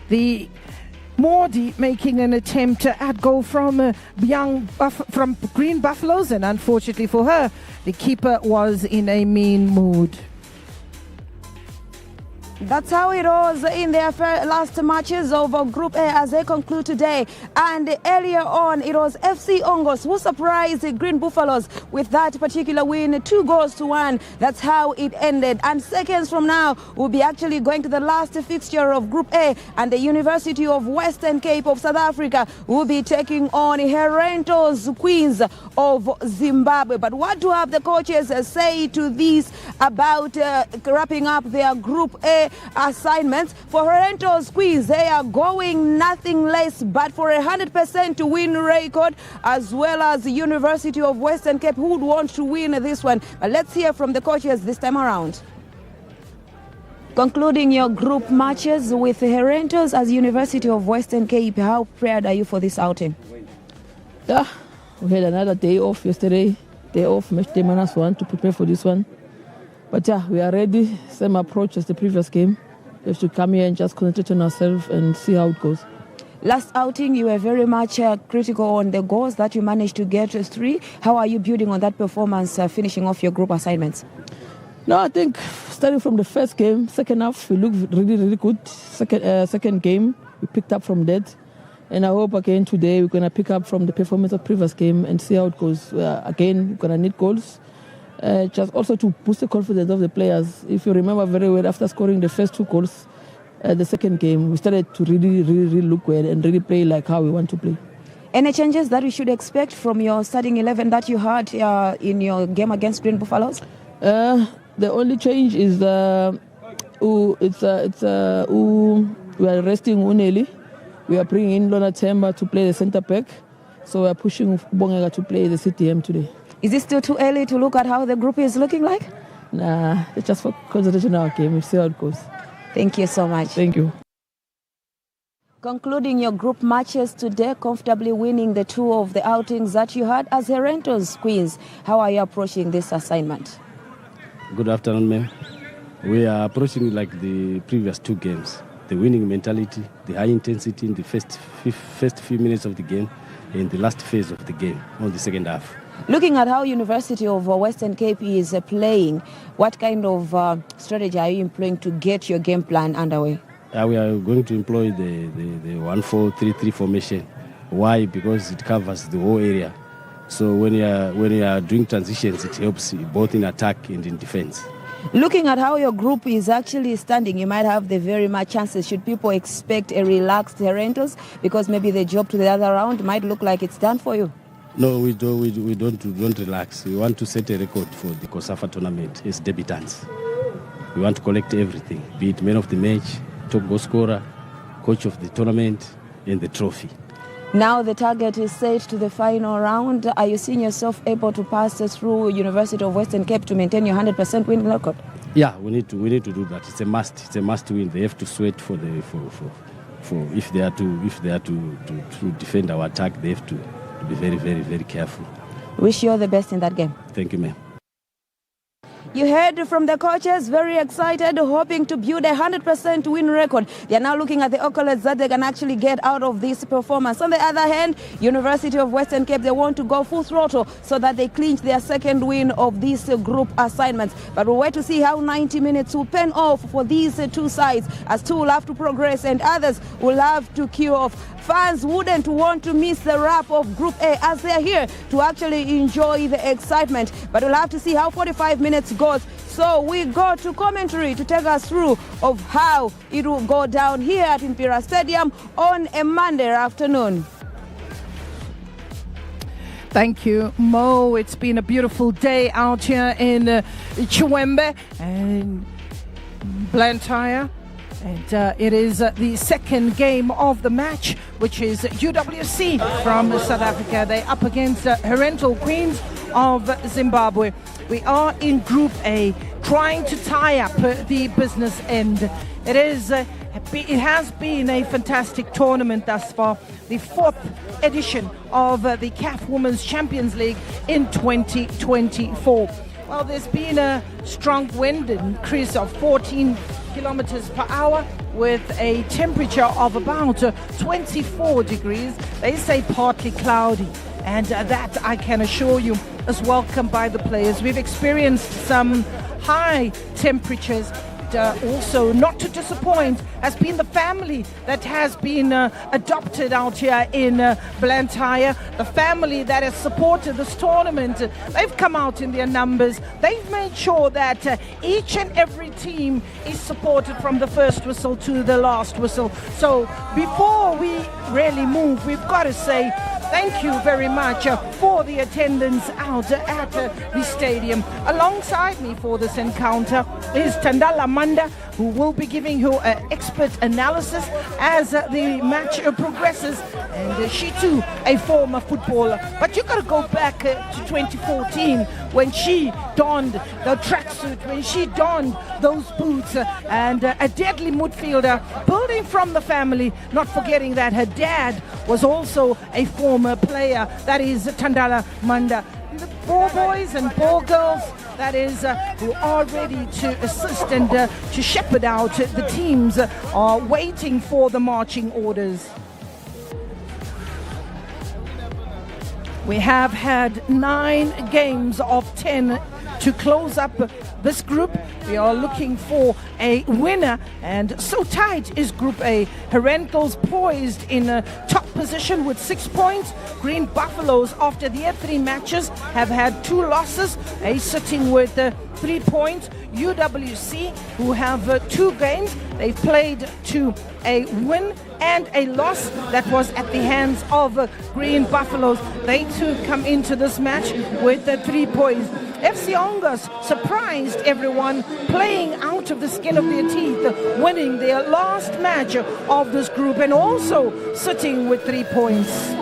The Mordi making an attempt at goal from from Green Buffaloes, and unfortunately for her, the keeper was in a mean mood. That's how it was in their last matches of Group A as they conclude today. And earlier on, it was FC Ongos who surprised the Green Buffaloes with that particular win, 2-1. That's how it ended. And seconds from now, we'll be actually going to the last fixture of Group A, and the University of Western Cape of South Africa will be taking on Herentals Queens of Zimbabwe. But what do have the coaches say to these about wrapping up their Group A assignments? For Herentals Queens, they are going nothing less but for 100% to win record, as well as the University of Western Cape, who would want to win this one. But let's hear from the coaches this time around. Concluding your group matches with Herentals as University of Western Cape, how prepared are you for this outing? Yeah, we had another day off yesterday, match day -1 to prepare for this one. But yeah, we are ready, same approach as the previous game. We have to come here and just concentrate on ourselves and see how it goes. Last outing, you were very much critical on the goals that you managed to get 3. How are you building on that performance, finishing off your group assignments? No, I think starting from the first game, second half, we looked really good. Second game, we picked up from that. And I hope again today we're going to pick up from the performance of previous game and see how it goes. Again, we're going to need goals. Just also to boost the confidence of the players. If you remember very well, after scoring the first 2 goals, the second game, we started to really look well and really play like how we want to play. Any changes that we should expect from your starting 11 that you had in your game against Green Buffaloes? The only change is we are resting Uneli. We are bringing in Lona Temba to play the centre back. So we are pushing Bongega to play the CTM today. Is it still too early to look at how the group is looking like? Nah, it's just for concentration on our game. We'll see how it goes. Thank you so much. Thank you. Concluding your group matches today, comfortably winning the 2 of the outings that you had as Herentals Queens. How are you approaching this assignment? Good afternoon, ma'am. We are approaching like the previous 2 games. The winning mentality, the high intensity in the first few minutes of the game, and the last phase of the game on the second half. Looking at how University of Western Cape is playing, what kind of strategy are you employing to get your game plan underway? We are going to employ the 1-4-3-3 formation. Why? Because it covers the whole area. So when you are doing transitions, it helps both in attack and in defense. Looking at how your group is actually standing, you might have the very much chances. Should people expect a relaxed Herentals? Because maybe the job to the other round might look like it's done for you. No, we don't relax. We want to set a record for the COSAFA tournament as debutants. We want to collect everything, be it man of the match, top goal scorer, coach of the tournament, and the trophy. Now the target is set to the final round. Are you seeing yourself able to pass through University of Western Cape to maintain your 100% win record? Yeah, we need to do that. It's a must. It's a must win. They have to sweat for if they are to defend our attack. They have to be very careful. Wish you all the best in that game. Thank you, ma'am. You heard from the coaches, very excited, hoping to build a 100% win record. They are now looking at the accolades that they can actually get out of this performance. On the other hand, University of Western Cape, they want to go full throttle so that they clinch their second win of these group assignments. But we'll wait to see how 90 minutes will pen off for these 2 sides, as 2 will have to progress and others will have to queue off. Fans wouldn't want to miss the wrap of Group A as they are here to actually enjoy the excitement. But we'll have to see how 45 minutes goes. So we go to commentary to take us through of how it will go down here at Imperial Stadium on a Monday afternoon. Thank you, Mo. It's been a beautiful day out here in Chiwembe and Blantyre. And it is the second game of the match, which is UWC from South Africa. They're up against Herentals Queens of Zimbabwe. We are in Group A, trying to tie up the business end. It has been a fantastic tournament thus far, the 4th edition of the CAF Women's Champions League in 2024. Well, there's been a strong wind increase of 14 kilometers per hour, with a temperature of about 24 degrees. They say partly cloudy, and that I can assure you is welcomed by the players. We've experienced some high temperatures. Also, not to disappoint, has been the family that has been adopted out here in Blantyre. The family that has supported this tournament. They've come out in their numbers. They've made sure that each and every team is supported from the first whistle to the last whistle. So before we really move, we've got to say thank you very much for the attendance out at the stadium. Alongside me for this encounter is Thandala Manda, who will be giving you an expert analysis as the match progresses. And she too, a former footballer. But you got to go back to 2014 when she donned the tracksuit, when she donned those boots, and a deadly midfielder, building from the family, not forgetting that her dad was also a former player. That is Thandala Manda. The ball boys and ball girls, that is, who are ready to assist and to shepherd out the teams, are waiting for the marching orders. We have had 9 games of 10 to close up this group. We are looking for a winner, and so tight is Group A. Herentals poised in a top position with 6 points. Green Buffaloes, after their 3 matches, have had 2 losses, sitting with 3 points. UWC, who have 2 games, they've played to a win and a loss that was at the hands of Green Buffaloes. They too come into this match with 3 points. FC Ongos surprised everyone, playing out of the skin of their teeth, winning their last match of this group and also sitting with 3 points.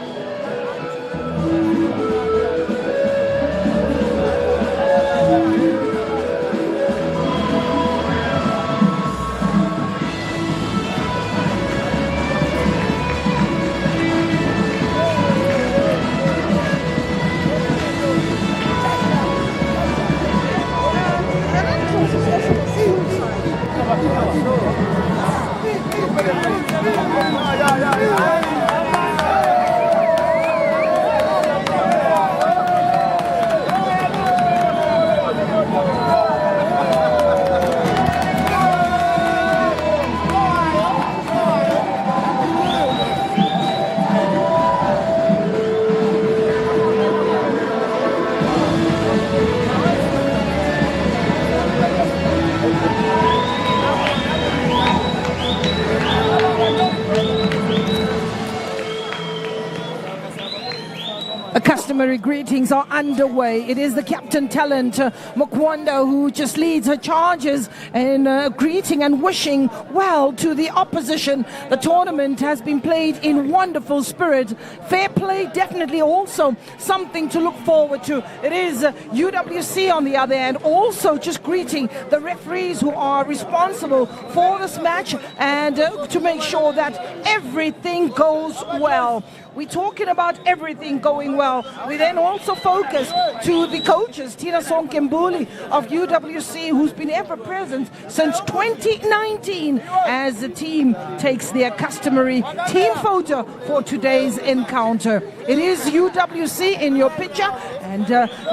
Customary greetings are underway. It is the captain talent, Mukwanda, who just leads her charges in greeting and wishing well to the opposition. The tournament has been played in wonderful spirit. Fair play, definitely also something to look forward to. It is UWC on the other hand, also just greeting the referees who are responsible for this match and to make sure that everything goes well. We're talking about everything going well. We then also focus to the coaches, Tina Sonkembuli of UWC, who's been ever present since 2019 as the team takes their customary team photo for today's encounter. It is UWC in your picture, and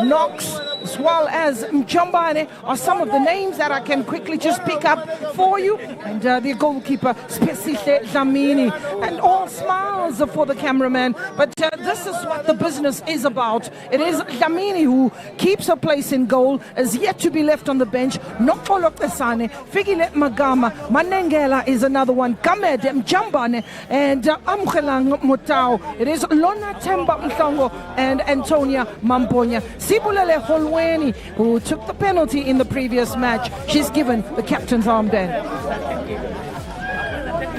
Knox as well as Mchambane are some of the names that I can quickly just pick up for you. And the goalkeeper, Spesihle Dlamini, and all smiles for the cameraman. But this is what the business is about. It is Dlamini who keeps her place in goal, is yet to be left on the bench. Nokolo Pesane, Figile Magama, Manengela is another one, Kamed Mchambane, and Amkhelang Motao. It is Lona Temba Mhlongo and Antonia Mamponya. Sibulele Holweni, who took the penalty in the previous match. She's given the captain's armband.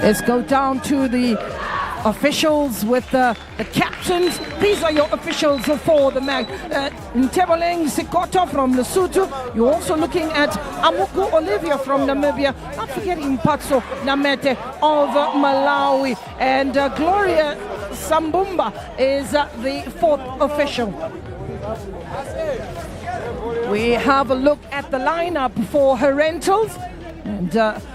Let's go down to the officials with the captains. These are your officials for the match. Nteboleng Sikoto from Lesotho. You're also looking at Amuku Olivia from Namibia. Not forgetting Patso Namete of Malawi. And Gloria Sambumba is the 4th official. We have a look at the lineup for Herentals. And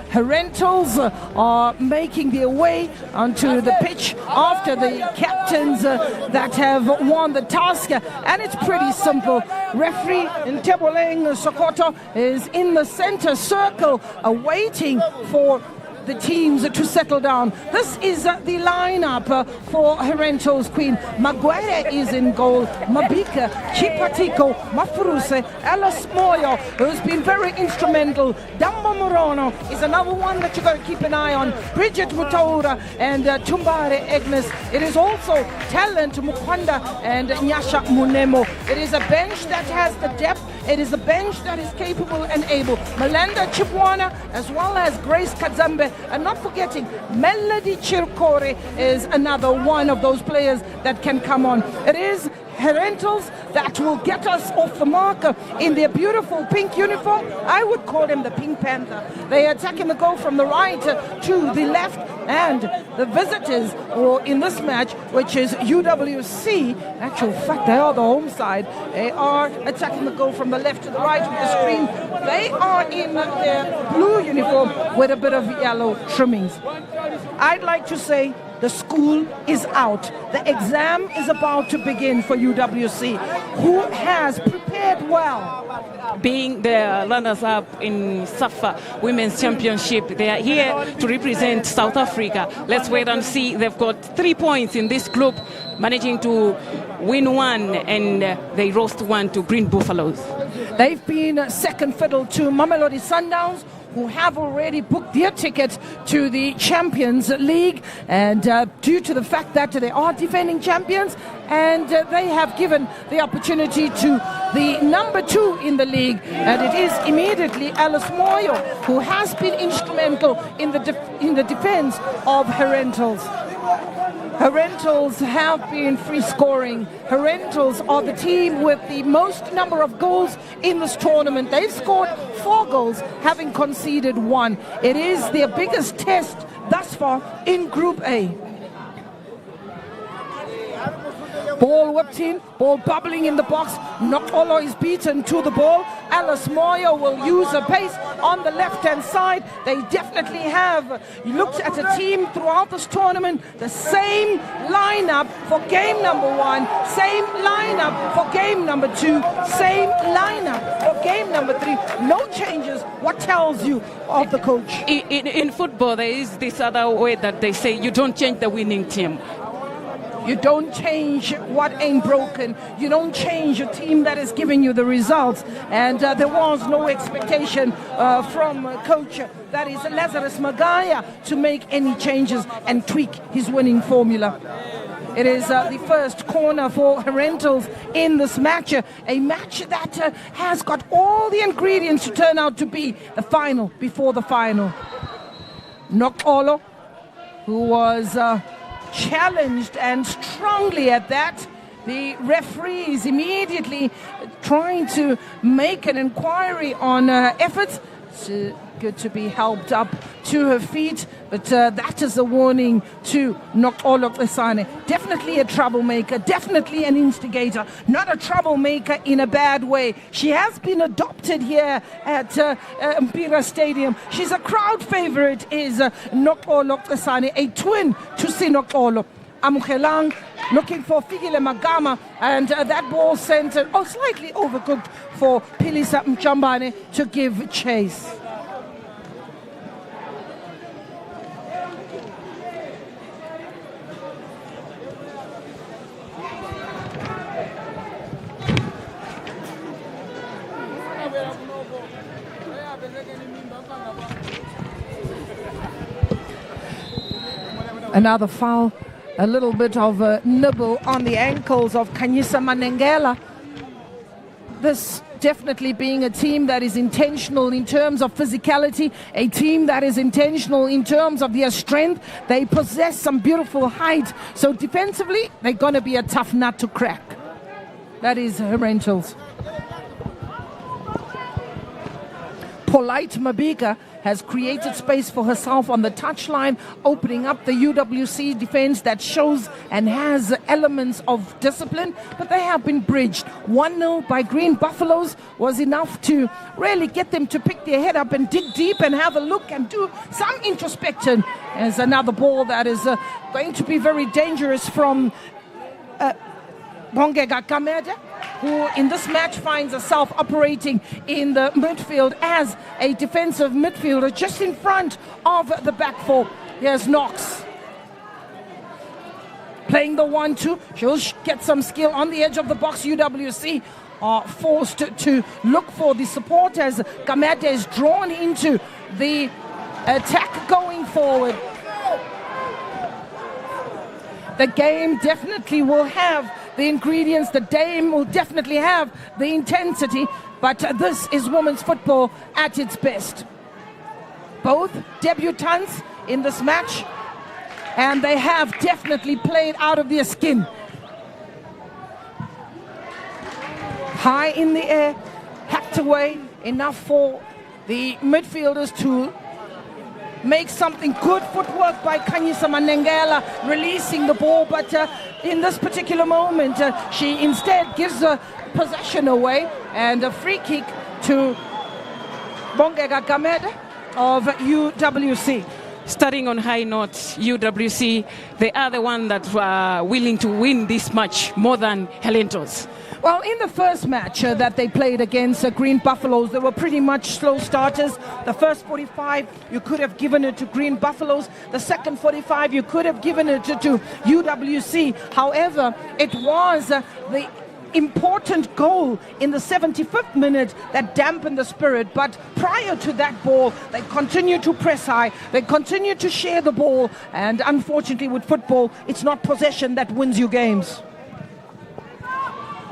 Herentals are making their way onto the pitch after the captains that have won the task, and it's pretty simple. Referee Nteboleng Sokoto is in the center circle awaiting for the teams to settle down. This is the lineup for Herentals Queen. Maguire is in goal. Mabika, Chipatiko, Mafuruse, Alice Moyo, who's been very instrumental. Dambo Morono is another one that you've got to keep an eye on. Bridget Mutaura and Tumbare Agnes. It is also Talent Mukwanda and Nyasha Munemo. It is a bench that has the depth. It is a bench that is capable and able. Melinda Chipwana as well as Grace Kadzambe. And not forgetting, Melody Chirkore is another one of those players that can come on. It is Herentals that will get us off the mark in their beautiful pink uniform. I would call them the Pink Panther. They are attacking the goal from the right to the left, and the visitors, or in this match, which is UWC, actual fact, they are the home side. They are attacking the goal from the left to the right of the screen. They are in their blue uniform with a bit of yellow trimmings. I'd like to say the school is out. The exam is about to begin for UWC, who has prepared well. Being the runners-up in COSAFA Women's Championship, they are here to represent South Africa. Let's wait and see. They've got 3 points in this group, managing to win one, and they lost one to Green Buffaloes. They've been second fiddle to Mamelodi Sundowns, who have already booked their ticket to the Champions League, and due to the fact that they are defending champions, and they have given the opportunity to the number 2 in the league, and it is immediately Alice Moyo, who has been instrumental in the defense of Herentals. Herentals have been free scoring. Herentals are the team with the most number of goals in this tournament. They've scored 4 goals, having conceded 1. It is their biggest test thus far in Group A. Ball whipped in, ball bubbling in the box. Nokolo is beaten to the ball. Alice Moyo will use a pace on the left-hand side. They definitely have looked at a team throughout this tournament. The same lineup for game number 1, same lineup for game number 2, same lineup for game number 3. No changes. What tells you of the coach? In football, there is this other way that they say you don't change the winning team. You don't change what ain't broken. You don't change a team that is giving you the results. And there was no expectation from coach, that is Lazarus Magaya, to make any changes and tweak his winning formula. It is the first corner for Herentals in this match, a match that has got all the ingredients to turn out to be the final before the final. Nokolo, who was challenged, and strongly at that. The referee is immediately trying to make an inquiry on her efforts. It's good to be helped up to her feet, but that is a warning to Nokolo Lesane. Definitely a troublemaker, definitely an instigator, not a troublemaker in a bad way. She has been adopted here at Mpira Stadium. She's a crowd favorite, is Nokolo Lesane, a twin to Sinokolo. Amukelang looking for Figile Magama, and that ball sent slightly overcooked for Pilisa Mchambane to give chase. Another foul, a little bit of a nibble on the ankles of Kanyisa Manengela. This definitely being a team that is intentional in terms of physicality, a team that is intentional in terms of their strength. They possess some beautiful height, so defensively they're going to be a tough nut to crack. That is Herentals. Polite Mabika has created space for herself on the touchline, opening up the UWC defense that shows and has elements of discipline, but they have been bridged. 1-0 by Green Buffaloes was enough to really get them to pick their head up and dig deep and have a look and do some introspection. As another ball that is going to be very dangerous from Bongega Kamede, who in this match finds herself operating in the midfield as a defensive midfielder just in front of the back four. Here's Knox playing the 1-2. She'll get some skill on the edge of the box. UWC are forced to look for the support as Kamede is drawn into the attack going forward. The game definitely will have the ingredients, the game will definitely have the intensity, but this is women's football at its best. Both debutants in this match, and they have definitely played out of their skin. High in the air, hacked away, enough for the midfielders to make something good. Footwork by Kanyisa Manengela, releasing the ball, but in this particular moment, she instead gives possession away, and a free kick to Bongega Kamede of UWC. Starting on high notes, UWC, they are the one that are willing to win this match more than Herentals. Well, in the first match that they played against Green Buffaloes, they were pretty much slow starters. The first 45, you could have given it to Green Buffaloes. The second 45, you could have given it to UWC. However, it was the important goal in the 75th minute that dampened the spirit. But prior to that ball, they continued to press high. They continued to share the ball. And unfortunately, with football, it's not possession that wins you games.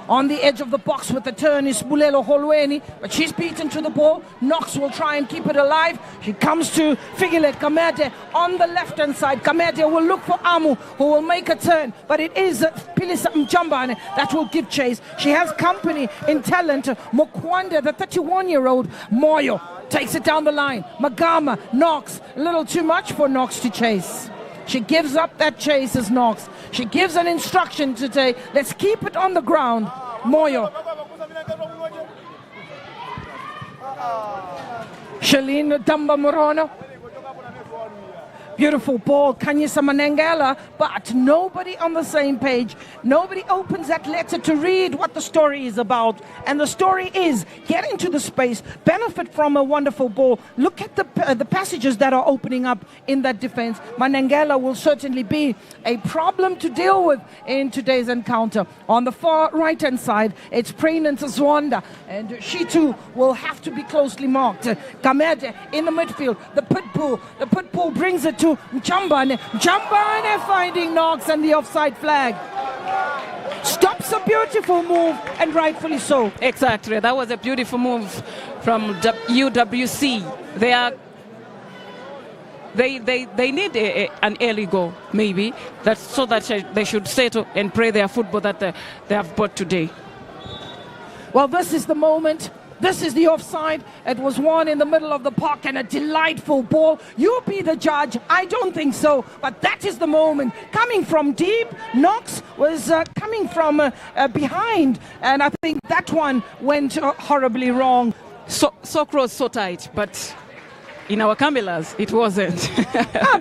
On the edge of the box with the turn is Bulelo Holweni, but she's beaten to the ball. Knox will try and keep it alive. She comes to Figile Kamede on the left-hand side. Kamede will look for Amu, who will make a turn, but it is Pilisa Mjambane that will give chase. She has company in talent. Mokwande, the 31-year-old Moyo, takes it down the line. Magama, Knox, a little too much for Knox to chase. She gives up that chase as Knox. She gives an instruction today. Let's keep it on the ground. Moyo. Shalene Damba Morono. Beautiful ball, Kanyisa Manengela, but nobody on the same page. Nobody opens that letter to read what the story is about. And the story is get into the space, benefit from a wonderful ball. Look at the passages that are opening up in that defense. Manengela will certainly be a problem to deal with in today's encounter. On the far right-hand side, it's Pregnant Zwanda, and she too will have to be closely marked. Kamede in the midfield, the pit bull brings it to Mjambane. Mjambane finding Knox and the offside flag. Stops a beautiful move, and rightfully so. Exactly, that was a beautiful move from UWC. They need an early goal, maybe, so that they should settle and play their football that they have bought today. Well, this is the moment. This is the offside. It was won in the middle of the park, and a delightful ball. You be the judge. I don't think so, but that is the moment. Coming from deep, Knox was coming from behind, and I think that one went horribly wrong. So close, so tight, but in our cameras, it wasn't.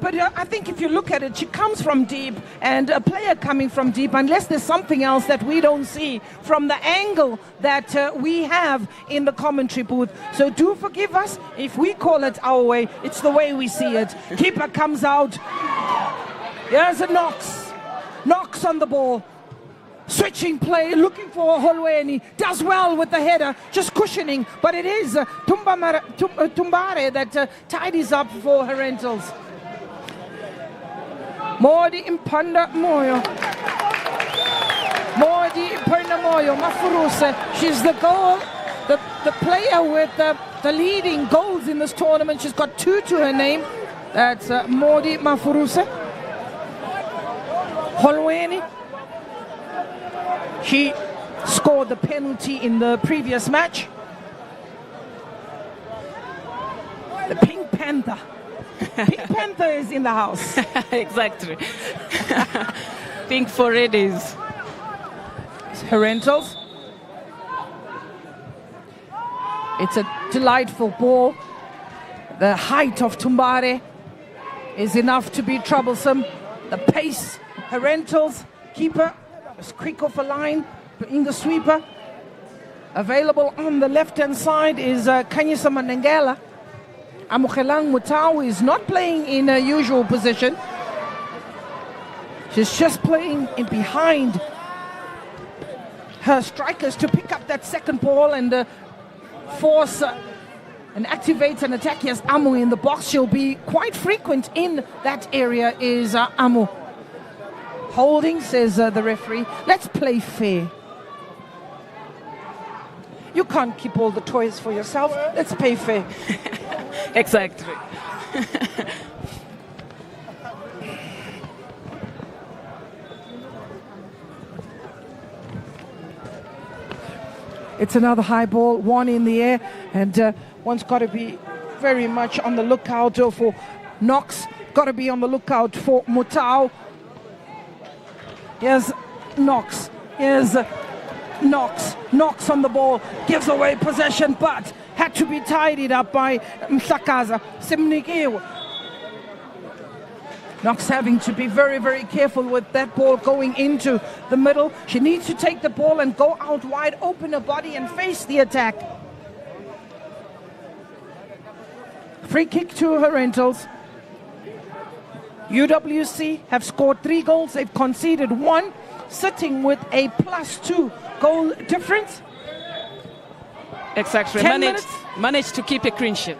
But I think if you look at it, she comes from deep, and a player coming from deep, unless there's something else that we don't see from the angle that we have in the commentary booth. So do forgive us if we call it our way. It's the way we see it. Keeper comes out. There's a Knox. Knox on the ball. Switching play, looking for Holweni, does well with the header, just cushioning, but it is Tumbare that tidies up for Herentals. Modi Impanda Moyo. Modi Impanda Moyo, Mafuruse. She's the goal, the player with the leading goals in this tournament. She's got 2 to her name. That's Modi Mafuruse. Holweni. She scored the penalty in the previous match. The Pink Panther. Pink Panther is in the house. Exactly. Pink for ladies. Herentals. It's a delightful ball. The height of Tumbare is enough to be troublesome. The pace, Herentals, keeper, is quick off a line, in the sweeper. Available on the left-hand side is Kanyisa Mandengela. Amukelang Mutau is not playing in a usual position. She's just playing in behind her strikers to pick up that second ball and force and activate an attack. Yes, Amu in the box. She'll be quite frequent in that area is Amu. Holding, says the referee. Let's play fair. You can't keep all the toys for yourself. Let's play fair. Exactly. It's another high ball, one in the air, and one's got to be very much on the lookout for Knox. Got to be on the lookout for Mutau. Here's Knox. Here's Knox. Knox on the ball, gives away possession, but had to be tidied up by Mhlakaza. Simnikiwe. Knox having to be very, very careful with that ball going into the middle. She needs to take the ball and go out wide, open her body and face the attack. Free kick to Herentals. UWC have scored 3 goals. They've conceded 1, sitting with a +2 goal difference. Exactly. 10 minutes. Managed to keep a clean sheet.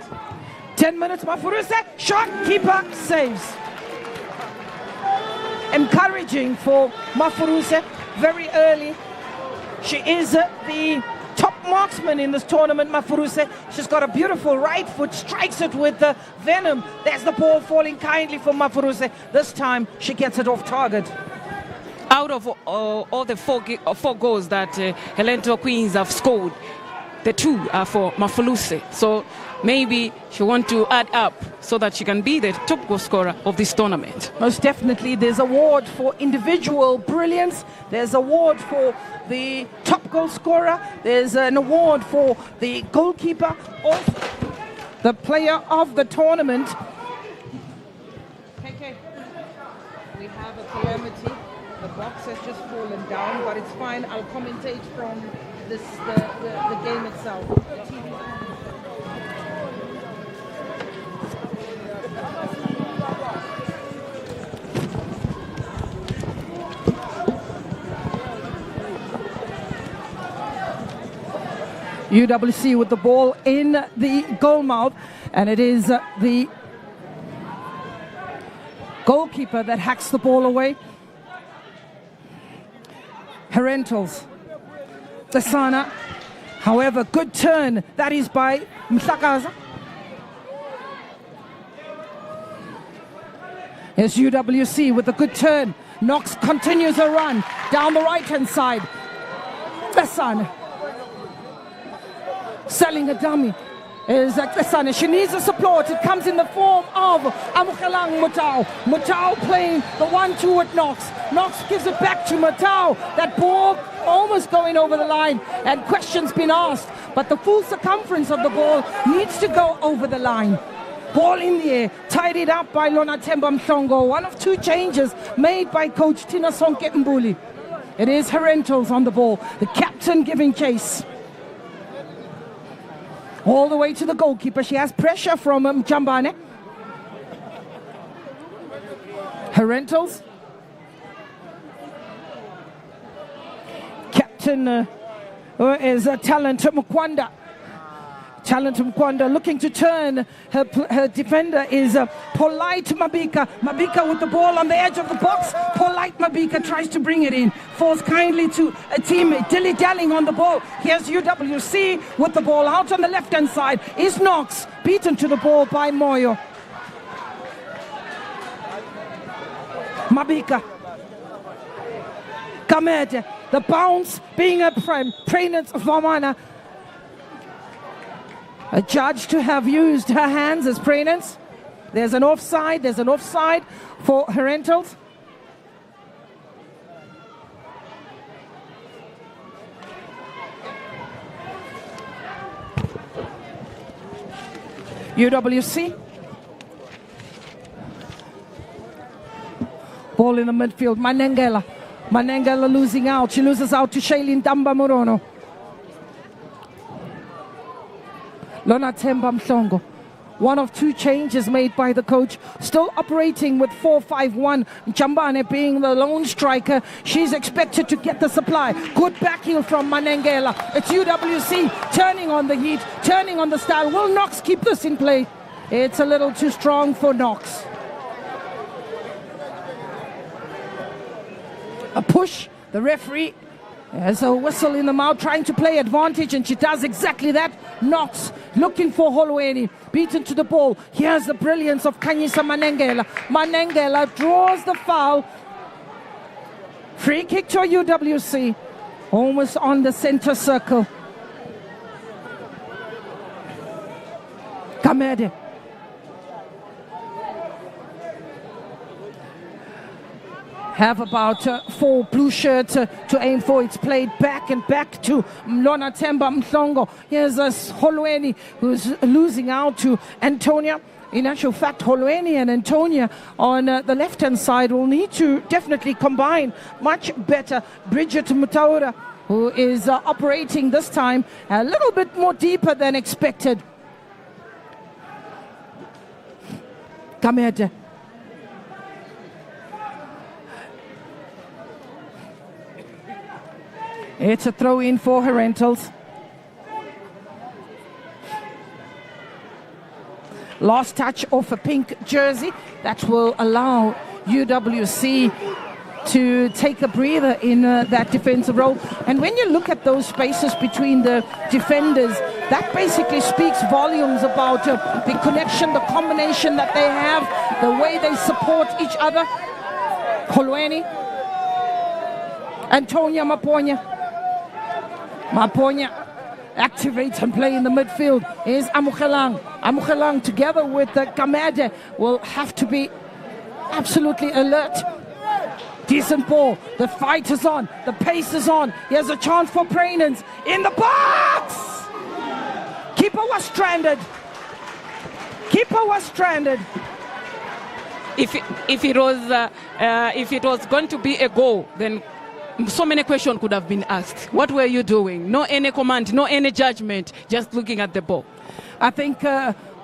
10 minutes, Mafuruse. Shot, keeper saves. Encouraging for Mafuruse very early. She is the top marksman in this tournament, Mafuruse. She's got a beautiful right foot, strikes it with the venom. There's the ball falling kindly for Mafuruse. This time she gets it off target. Out of all the 4 goals that Helento Queens have scored, the 2 are for Mafuruse. So maybe she wants to add up so that she can be the top goal scorer of this tournament. Most definitely. There's award for individual brilliance. There's award for the top goal scorer. There's an award for the goalkeeper, also the player of the tournament. KK, we have a calamity. The box has just fallen down, but it's fine. I'll commentate from the game itself. The TV. UWC with the ball in the goal mouth, and it is the goalkeeper that hacks the ball away. Herentals. Tsana. However, good turn. That is by Mhlakaza. Here's UWC with a good turn. Knox continues a run down the right-hand side. Tsana. Selling a dummy is Tsana. She needs the support. It comes in the form of Amukelang Mutau. Mutau playing the 1-2 with Knox. Knox gives it back to Mutau. That ball almost going over the line, and questions been asked, but the full circumference of the ball needs to go over the line. Ball in the air, tidied up by Lona Temba Mhlongo. One of 2 changes made by coach Tina Sonke Mbuli. It is Herentals on the ball. The captain giving chase. All the way to the goalkeeper. She has pressure from Mjambane. Herentals. Captain is Talent Mkwanda. Talent Mkwanda looking to turn. Her defender is Polite Mabika. Mabika with the ball on the edge of the box. Polite Mabika tries to bring it in. Falls kindly to a teammate. Dilly-dallying on the ball. Here's UWC with the ball out on the left-hand side. Is Knox beaten to the ball by Moyo. Mabika. Kamete. The bounce being a presence of Vamana. judged to have used her hands as Prenance. There's an offside for Herentals. UWC. Ball in the midfield. Manengela losing out. She loses out to Shailene Damba Morono. Lona Temba Mhlongo. One of two changes made by the coach. Still operating with 4-5-1. Chambane being the lone striker. She's expected to get the supply. Good back heel from Manengela. It's UWC turning on the heat, turning on the style. Will Knox keep this in play? It's a little too strong for Knox. A push. The referee has a whistle in the mouth, trying to play advantage, and she does exactly that. Knox looking for Holweni, beaten to the ball. Here's the brilliance of Kanyisa Manengela. Manengela draws the foul. Free kick to UWC, almost on the center circle. Kamede. Have about 4 blue shirts to aim for. It's played back and back to Lona Temba Mhlongo. Here's Holweni, who's losing out to Antonia. In actual fact, Holweni and Antonia on the left-hand side will need to definitely combine much better. Bridget Mutaura, who is operating this time a little bit more deeper than expected. Kamede. It's a throw-in for Herentals. Last touch off a pink jersey. That will allow UWC to take a breather in that defensive role. And when you look at those spaces between the defenders, that basically speaks volumes about the connection, the combination that they have, the way they support each other. Holweni. Antonia Maponya. Maponya activates and play in the midfield is Amukelang. Amukelang together with Kamede will have to be absolutely alert. Decent ball. The fight is on. The pace is on. Here's a chance for Prenance in the box. Keeper was stranded. If it was going to be a goal, then so many questions could have been asked. What were you doing? No any command, no any judgment, just looking at the ball. I think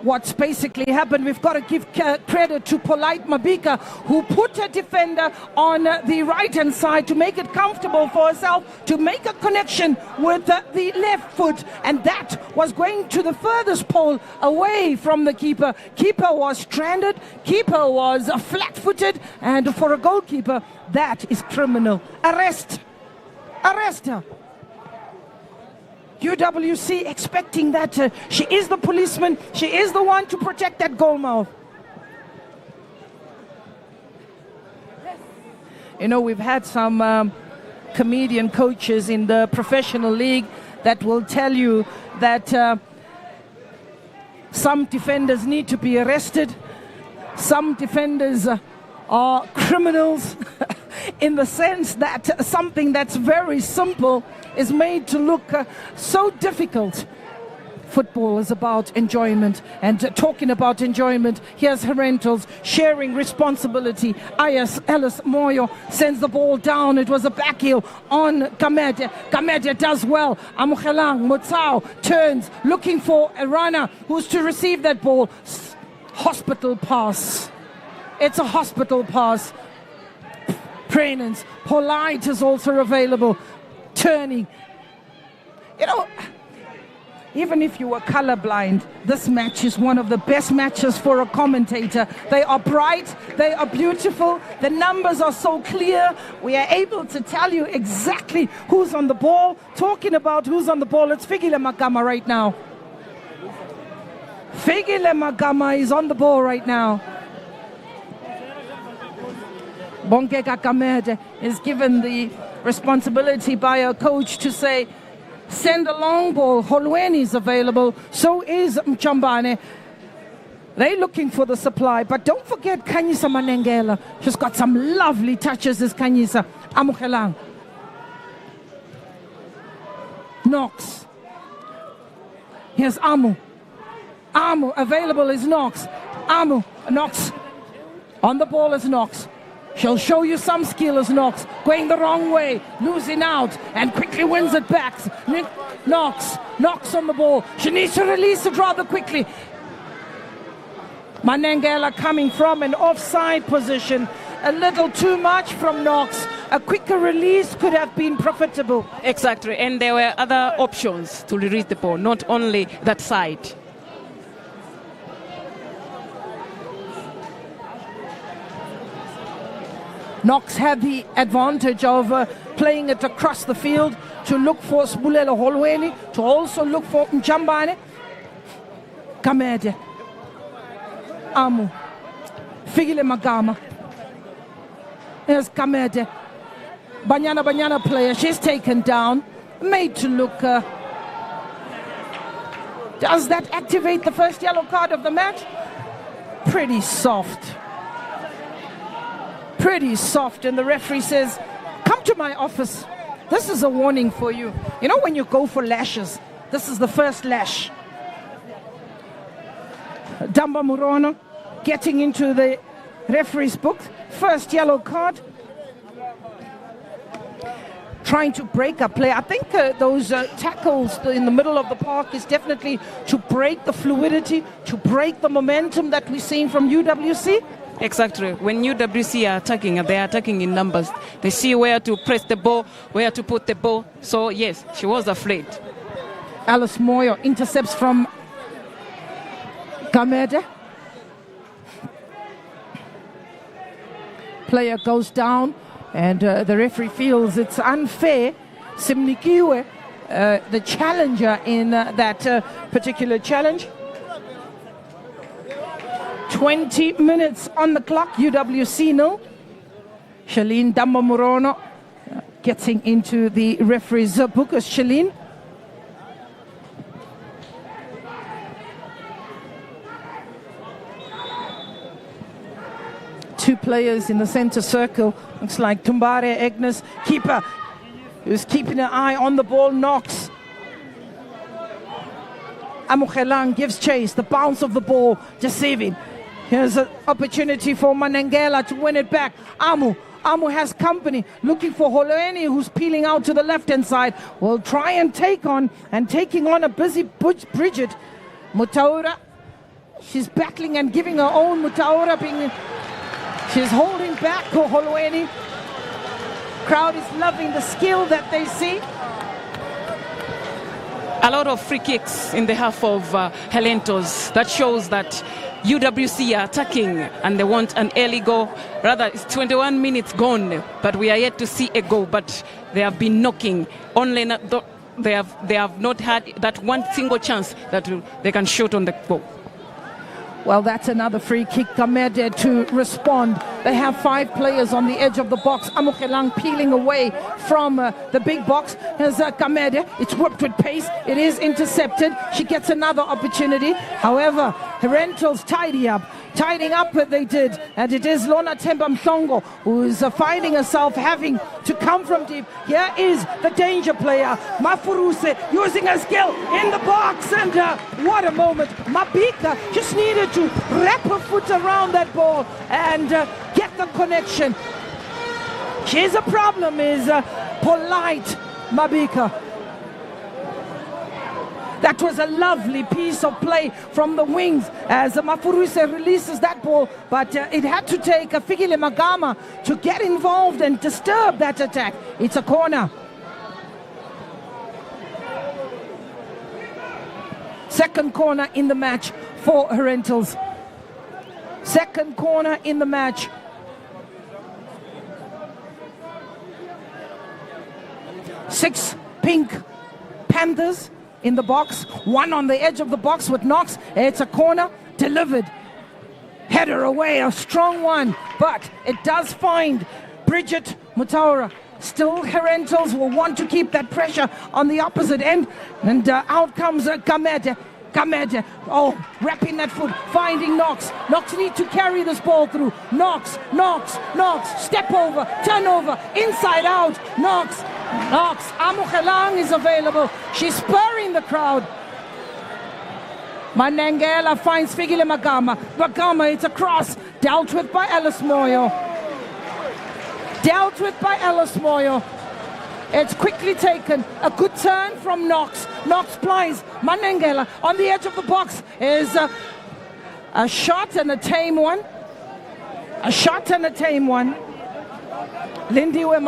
what's basically happened, we've got to give credit to Polite Mabika, who put a defender on the right-hand side to make it comfortable for herself, to make a connection with the left foot, and that was going to the furthest pole away from the keeper. Keeper was stranded, keeper was flat-footed, and for a goalkeeper, that is criminal. Arrest her. UWC expecting that she is the policeman, she is the one to protect that goal mouth. You know, we've had some comedian coaches in the professional league that will tell you that some defenders need to be arrested, some defenders are criminals in the sense that something that's very simple is made to look so difficult. Football is about enjoyment, and talking about enjoyment, here's Herentals sharing responsibility. Alice Moyo sends the ball down. It was a back heel on Kamede. Kamede does well. Amukelang Mutsao turns, looking for a runner who's to receive that ball. Hospital pass. It's a hospital pass. Prenance. Polite is also available. Turning. You know, even if you were colorblind, this match is one of the best matches for a commentator. They are bright, they are beautiful, the numbers are so clear. We are able to tell you exactly who's on the ball. Talking about who's on the ball, it's Figile Magama right now. Figile Magama is on the ball right now. Bongeka Kamede is given the responsibility by a coach to say, send a long ball. Holweni is available. So is Mchambane. They're looking for the supply. But don't forget Kanyisa Manengela. She's got some lovely touches, this Kanyisa. Amukelang. Knox. Here's Amu. Amu available is Knox. Amu. Knox. On the ball is Knox. She'll show you some skill as Knox. Going the wrong way. Losing out. And quickly wins it back. Knox. Knox on the ball. She needs to release it rather quickly. Manengela coming from an offside position. A little too much from Knox. A quicker release could have been profitable. Exactly, and there were other options to release the ball, not only that side. Knox had the advantage of playing it across the field to look for Sbulela Holweni, to also look for Mchambane. Kamede. Amu. Figile Magama. There's Kamede. Banyana player. She's taken down. Made to look. Does that activate the first yellow card of the match? Pretty soft. Pretty soft. And the referee says, come to my office. This is a warning for you. You know when you go for lashes, this is the first lash. Damba Murono getting into the referee's book. First yellow card. Trying to break up play. I think those tackles in the middle of the park is definitely to break the fluidity, to break the momentum that we're seeing from UWC. Exactly. When UWC are attacking, they are attacking in numbers. They see where to press the ball, where to put the ball. So, yes, she was afraid. Alice Moyo intercepts from Kamede. Player goes down, and the referee feels it's unfair. Simnikiwe, the challenger in that particular challenge. 20 minutes on the clock, UWC 0. Shalene Damba-Murono getting into the referee's book as Shalene. Two players in the center circle. Looks like Tumbare Agnes, keeper, who's keeping an eye on the ball. Knox. Amukelang gives chase. The bounce of the ball deceiving. Here's an opportunity for Manengela to win it back. Amu has company, looking for Holweni, who's peeling out to the left-hand side. Will try and taking on a busy Bridget. Mutaura, she's battling and giving her own. Mutaura she's holding back Holweni. Crowd is loving the skill that they see. A lot of free kicks in the half of Herentals. That shows that UWC are attacking and they want an early goal. Rather, it's 21 minutes gone, but we are yet to see a goal. But they have been knocking. They have not had that one single chance that they can shoot on the goal. Well, that's another free kick. Kamede to respond. They have 5 players on the edge of the box. Amukelang peeling away from the big box. Here's Kamede. It's whipped with pace. It is intercepted. She gets another opportunity. However, Herentals tidying up what they did. And it is Lona Temba Mhlongo who is finding herself having to come from deep. Here is the danger player, Mafuruse, using her skill in the box. And what a moment. Mabika just needed to wrap her foot around that ball and get the connection. She's a problem, is polite Mabika. That was a lovely piece of play from the wings as Mafuruse releases that ball, but it had to take a Figile Magama to get involved and disturb that attack. It's a corner. Second corner in the match for Herentals. Second corner in the match. Six pink Panthers in the box. One on the edge of the box with Knox. It's a corner. Delivered. Header away. A strong one. But it does find Bridget Mutaura. Still, Herentals will want to keep that pressure on the opposite end. And out comes Gamede. Gamede, wrapping that foot, finding Knox. Knox needs to carry this ball through. Knox, step over, turn over, inside out. Knox, Amukelang is available. She's spurring the crowd. Manengela finds Figile Magama. Magama, it's a cross. Dealt with by Alice Moyo. It's quickly taken. A good turn from Knox. Knox plies. Manengela on the edge of the box is a shot and a tame one. Lindiwe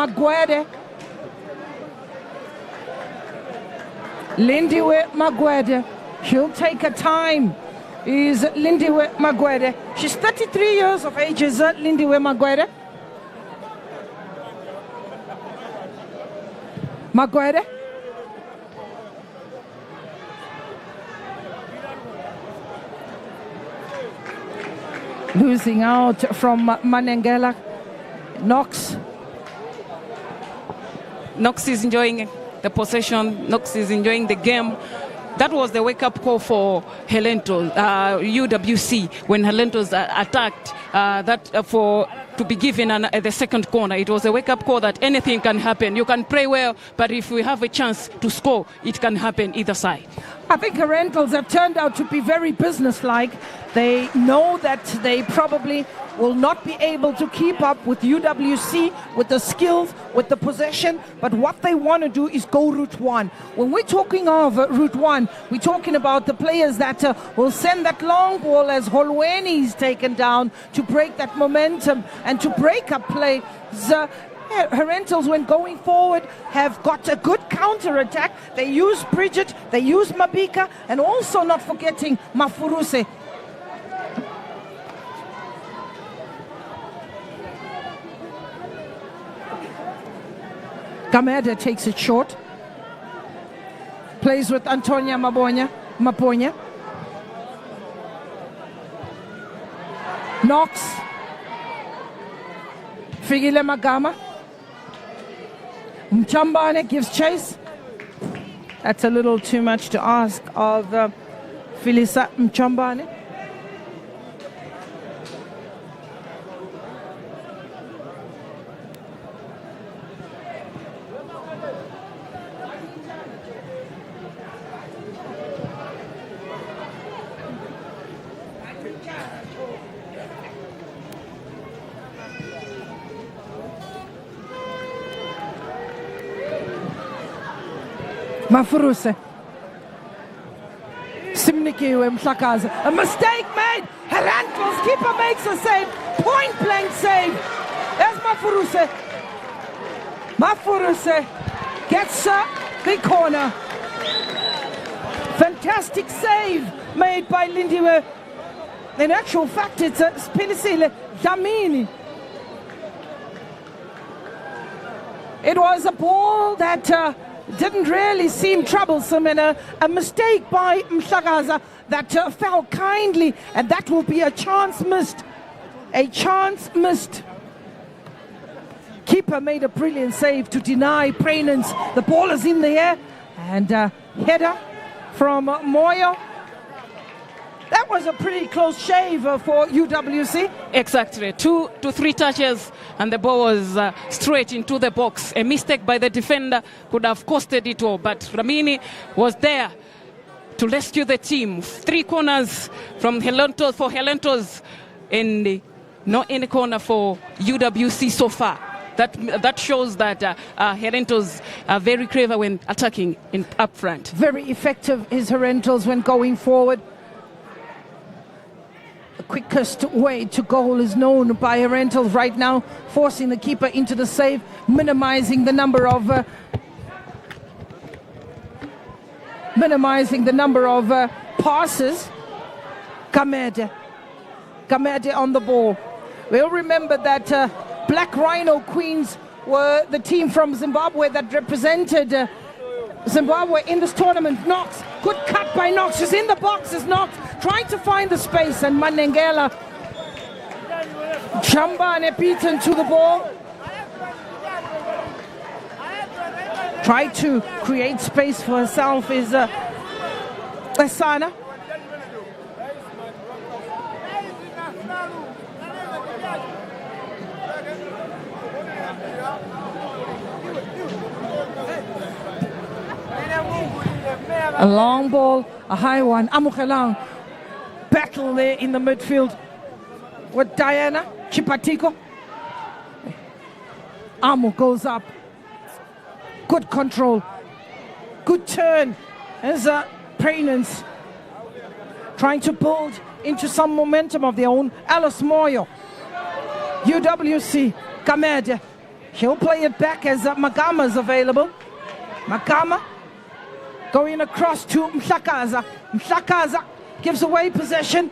Magwede. She'll take her time. Is Lindiwe Magwede. She's 33 years of age, is Lindiwe Magwede. Magwede. Losing out from Manengela. Knox is enjoying the possession. Knox is enjoying the game. That was the wake-up call for Herentals, UWC, when Herentals attacked to be given the second corner. It was a wake-up call that anything can happen. You can play well, but if we have a chance to score, it can happen either side. I think Herentals have turned out to be very businesslike. They know that they probably will not be able to keep up with UWC, with the skills, with the possession, but what they want to do is go route one. When we're talking of route one, we're talking about the players that will send that long ball as Holweni is taken down to break that momentum and to break up play. Herentals, when going forward, have got a good counter-attack. They use Bridget, they use Mabika, and also not forgetting Mafuruse. Gameda takes it short. Plays with Antonia Maponya. Knox. Figile Magama. Mchambane gives chase. That's a little too much to ask of Philisa Mchambane. Mafuruse. Simnikiwe Mhlakaza. A mistake made. Herentals keeper makes a save. Point blank save. There's Mafuruse. Mafuruse gets the corner. Fantastic save made by Lindiwe. In actual fact, it's Spilisile Damini. It was a ball that didn't really seem troublesome, and a mistake by Mhlakaza that fell kindly, and that will be a chance missed. A chance missed. Keeper made a brilliant save to deny Prainance. The ball is in the air, and header from Moyo. That was a pretty close shave for UWC. Exactly. 2 to 3 touches and the ball was straight into the box. A mistake by the defender could have costed it all, but Ramini was there to rescue the team. 3 corners from Herentals and not any corner for UWC so far. That shows that Herentals are very clever when attacking up front. Very effective is Herentals when going forward. The quickest way to goal is known by Herentals right now, forcing the keeper into the save, minimizing the number of passes. Gamede on the ball. We'll remember that Black Rhino Queens were the team from Zimbabwe that represented Zimbabwe in this tournament. Knox, good cut by Knox. She's in the box as Knox trying to find the space, and Manengela Chambane beaten to the ball. tried to create space for herself is Esana. A long ball, a high one. Amukelang battle there in the midfield with Diana Chipatiko. Amu goes up. Good control. Good turn. There's Prainans trying to build into some momentum of their own. Alice Moyo. UWC. Kamede. He'll play it back as Magama's available. Magama going across to Mhlakaza. Mhlakaza gives away possession.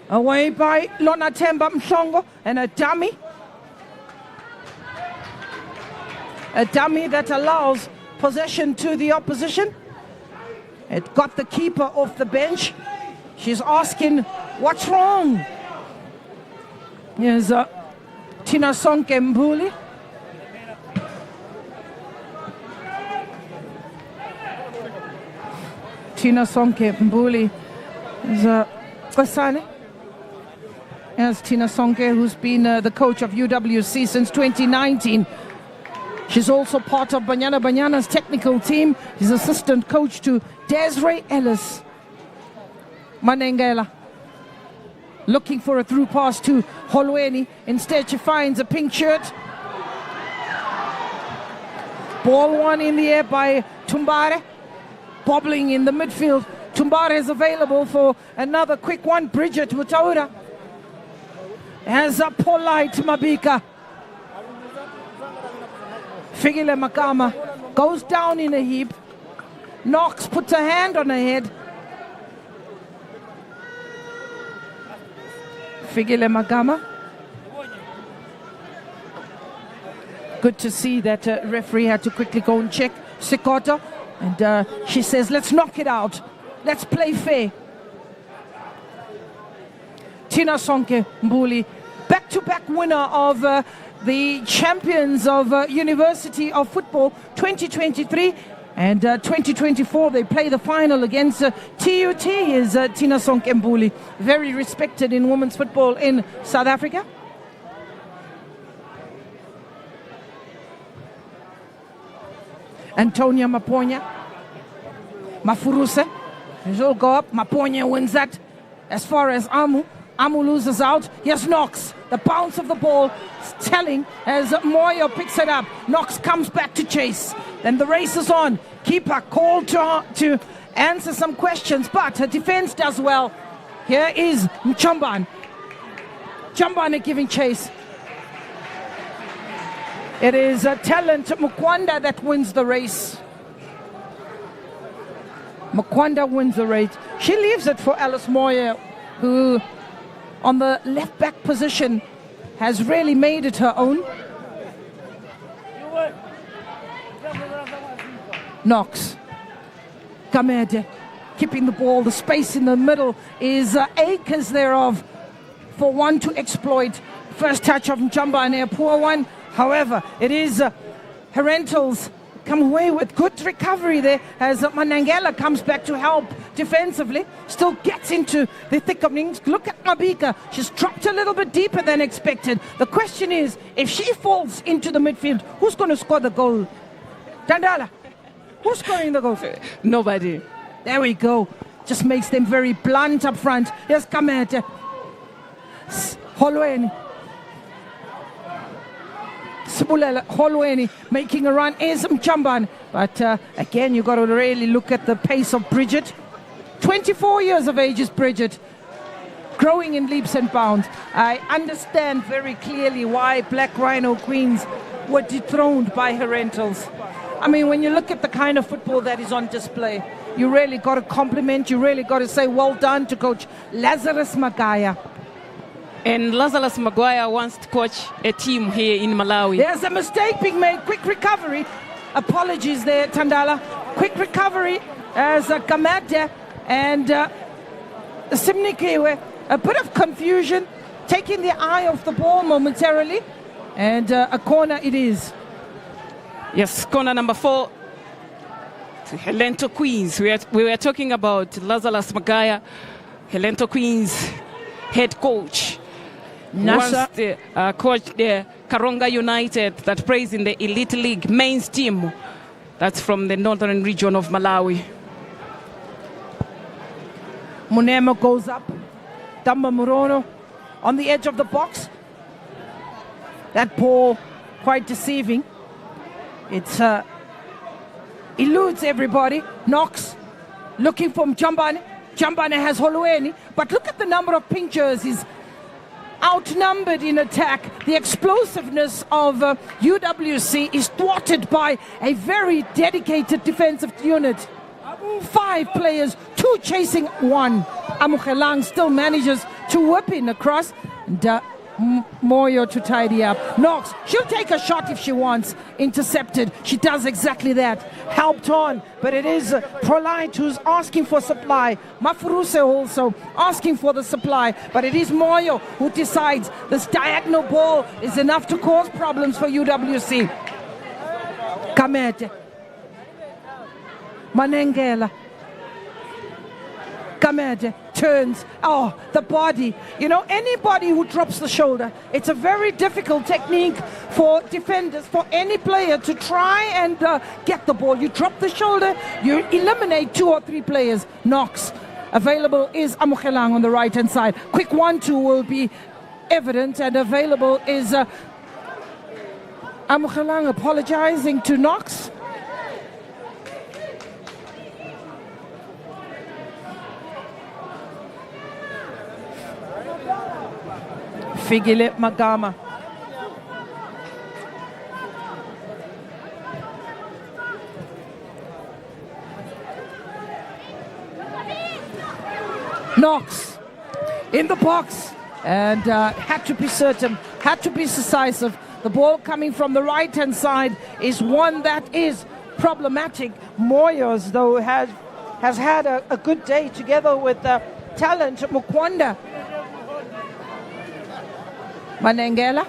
Away by Lonatemba Mhlongo, and a dummy. A dummy that allows possession to the opposition. It got the keeper off the bench. She's asking, what's wrong? Here's Tina Sonke Mbuli. Tina Sonke Mbuli is Kwasane. As Tina Sonke, who's been the coach of UWC since 2019. She's also part of Banyana Banyana's technical team. She's assistant coach to Desiree Ellis. Manengela looking for a through pass to Holweni. Instead, she finds a pink shirt. Ball one in the air by Tumbare. Bobbling in the midfield. Tumbare is available for another quick one. Bridget Mutaura has a polite Mabika. Figile Makama goes down in a heap. Knox puts a hand on her head. Figile Makama. Good to see that referee had to quickly go and check Sikoto. And she says, let's knock it out. Let's play fair. Tina Sonke Mbuli, back-to-back winner of the champions of University of Football 2023 and 2024. They play the final against TUT. Is Tina Sonke Mbuli, very respected in women's football in South Africa. Antonia Maponya. Mafuruse. She'll go up. Maponya wins that. As far as Amu. Amu loses out. Here's Knox. The bounce of the ball is telling as Moyo picks it up. Knox comes back to chase. Then the race is on. Keeper called to answer some questions, but her defense does well. Here is Mchambane. Mchambane giving chase. It is a talent Mukwanda that wins the race. Mukwanda wins the race. She leaves it for Alice Moyer, who on the left back position has really made it her own. Knox. Kamede keeping the ball. The space in the middle is acres thereof for one to exploit. First touch of Mchambane, a poor one. However, it is Herentals come away with good recovery there as Manangela comes back to help defensively. Still gets into the thick of things. Look at Mabika. She's dropped a little bit deeper than expected. The question is, if she falls into the midfield, who's going to score the goal? Dandala, who's scoring the goal? Nobody. There we go. Just makes them very blunt up front. Here's Kamete. Holweni. Sibulela Holweni making a run is Mchambane. But again, you've got to really look at the pace of Bridget. 24 years of age is Bridget. Growing in leaps and bounds. I understand very clearly why Black Rhino Queens were dethroned by Herentals. I mean, when you look at the kind of football that is on display, you really got to compliment, you really got to say well done to Coach Lazarus Magaya. And Lazarus Maguire wants to coach a team here in Malawi. There's a mistake being made. Quick recovery. Apologies there, Tandala. Quick recovery as Kamade and Simnikewe. A bit of confusion, taking the eye off the ball momentarily. And a corner it is. Yes, corner number 4 to Herentals Queens. We were talking about Lazarus Magaya, Herentals Queens head coach. Once the coach the Karonga United that plays in the Elite League men's team. That's from the northern region of Malawi. Munema goes up. Damba Murono on the edge of the box. That ball quite deceiving. It eludes everybody. Knocks. Looking from Jambane. Jambane has Holueni. But look at the number of pink jerseys. Outnumbered in attack. The explosiveness of UWC is thwarted by a very dedicated defensive unit. 5 players, 2 chasing 1. Amukelang still manages to whip in across. And Moyo to tidy up. Knox, she'll take a shot if she wants. Intercepted. She does exactly that. Helped on, but it is Prolite who's asking for supply. Mafuruse also asking for the supply, but it is Moyo who decides this diagonal ball is enough to cause problems for UWC. Kamete. Manengela. Kamete turns. Oh, the body. You know, anybody who drops the shoulder, it's a very difficult technique for defenders, for any player to try and get the ball. You drop the shoulder, you eliminate 2 or 3 players. Knocks. Available is Amukelang on the right-hand side. Quick 1-2 will be evident, and available is Amukelang apologizing to Knox. Figile Magama. Knox in the box and had to be certain, had to be decisive. The ball coming from the right-hand side is one that is problematic. Moyos, though, has had a good day together with talent Mukwanda. Manengela.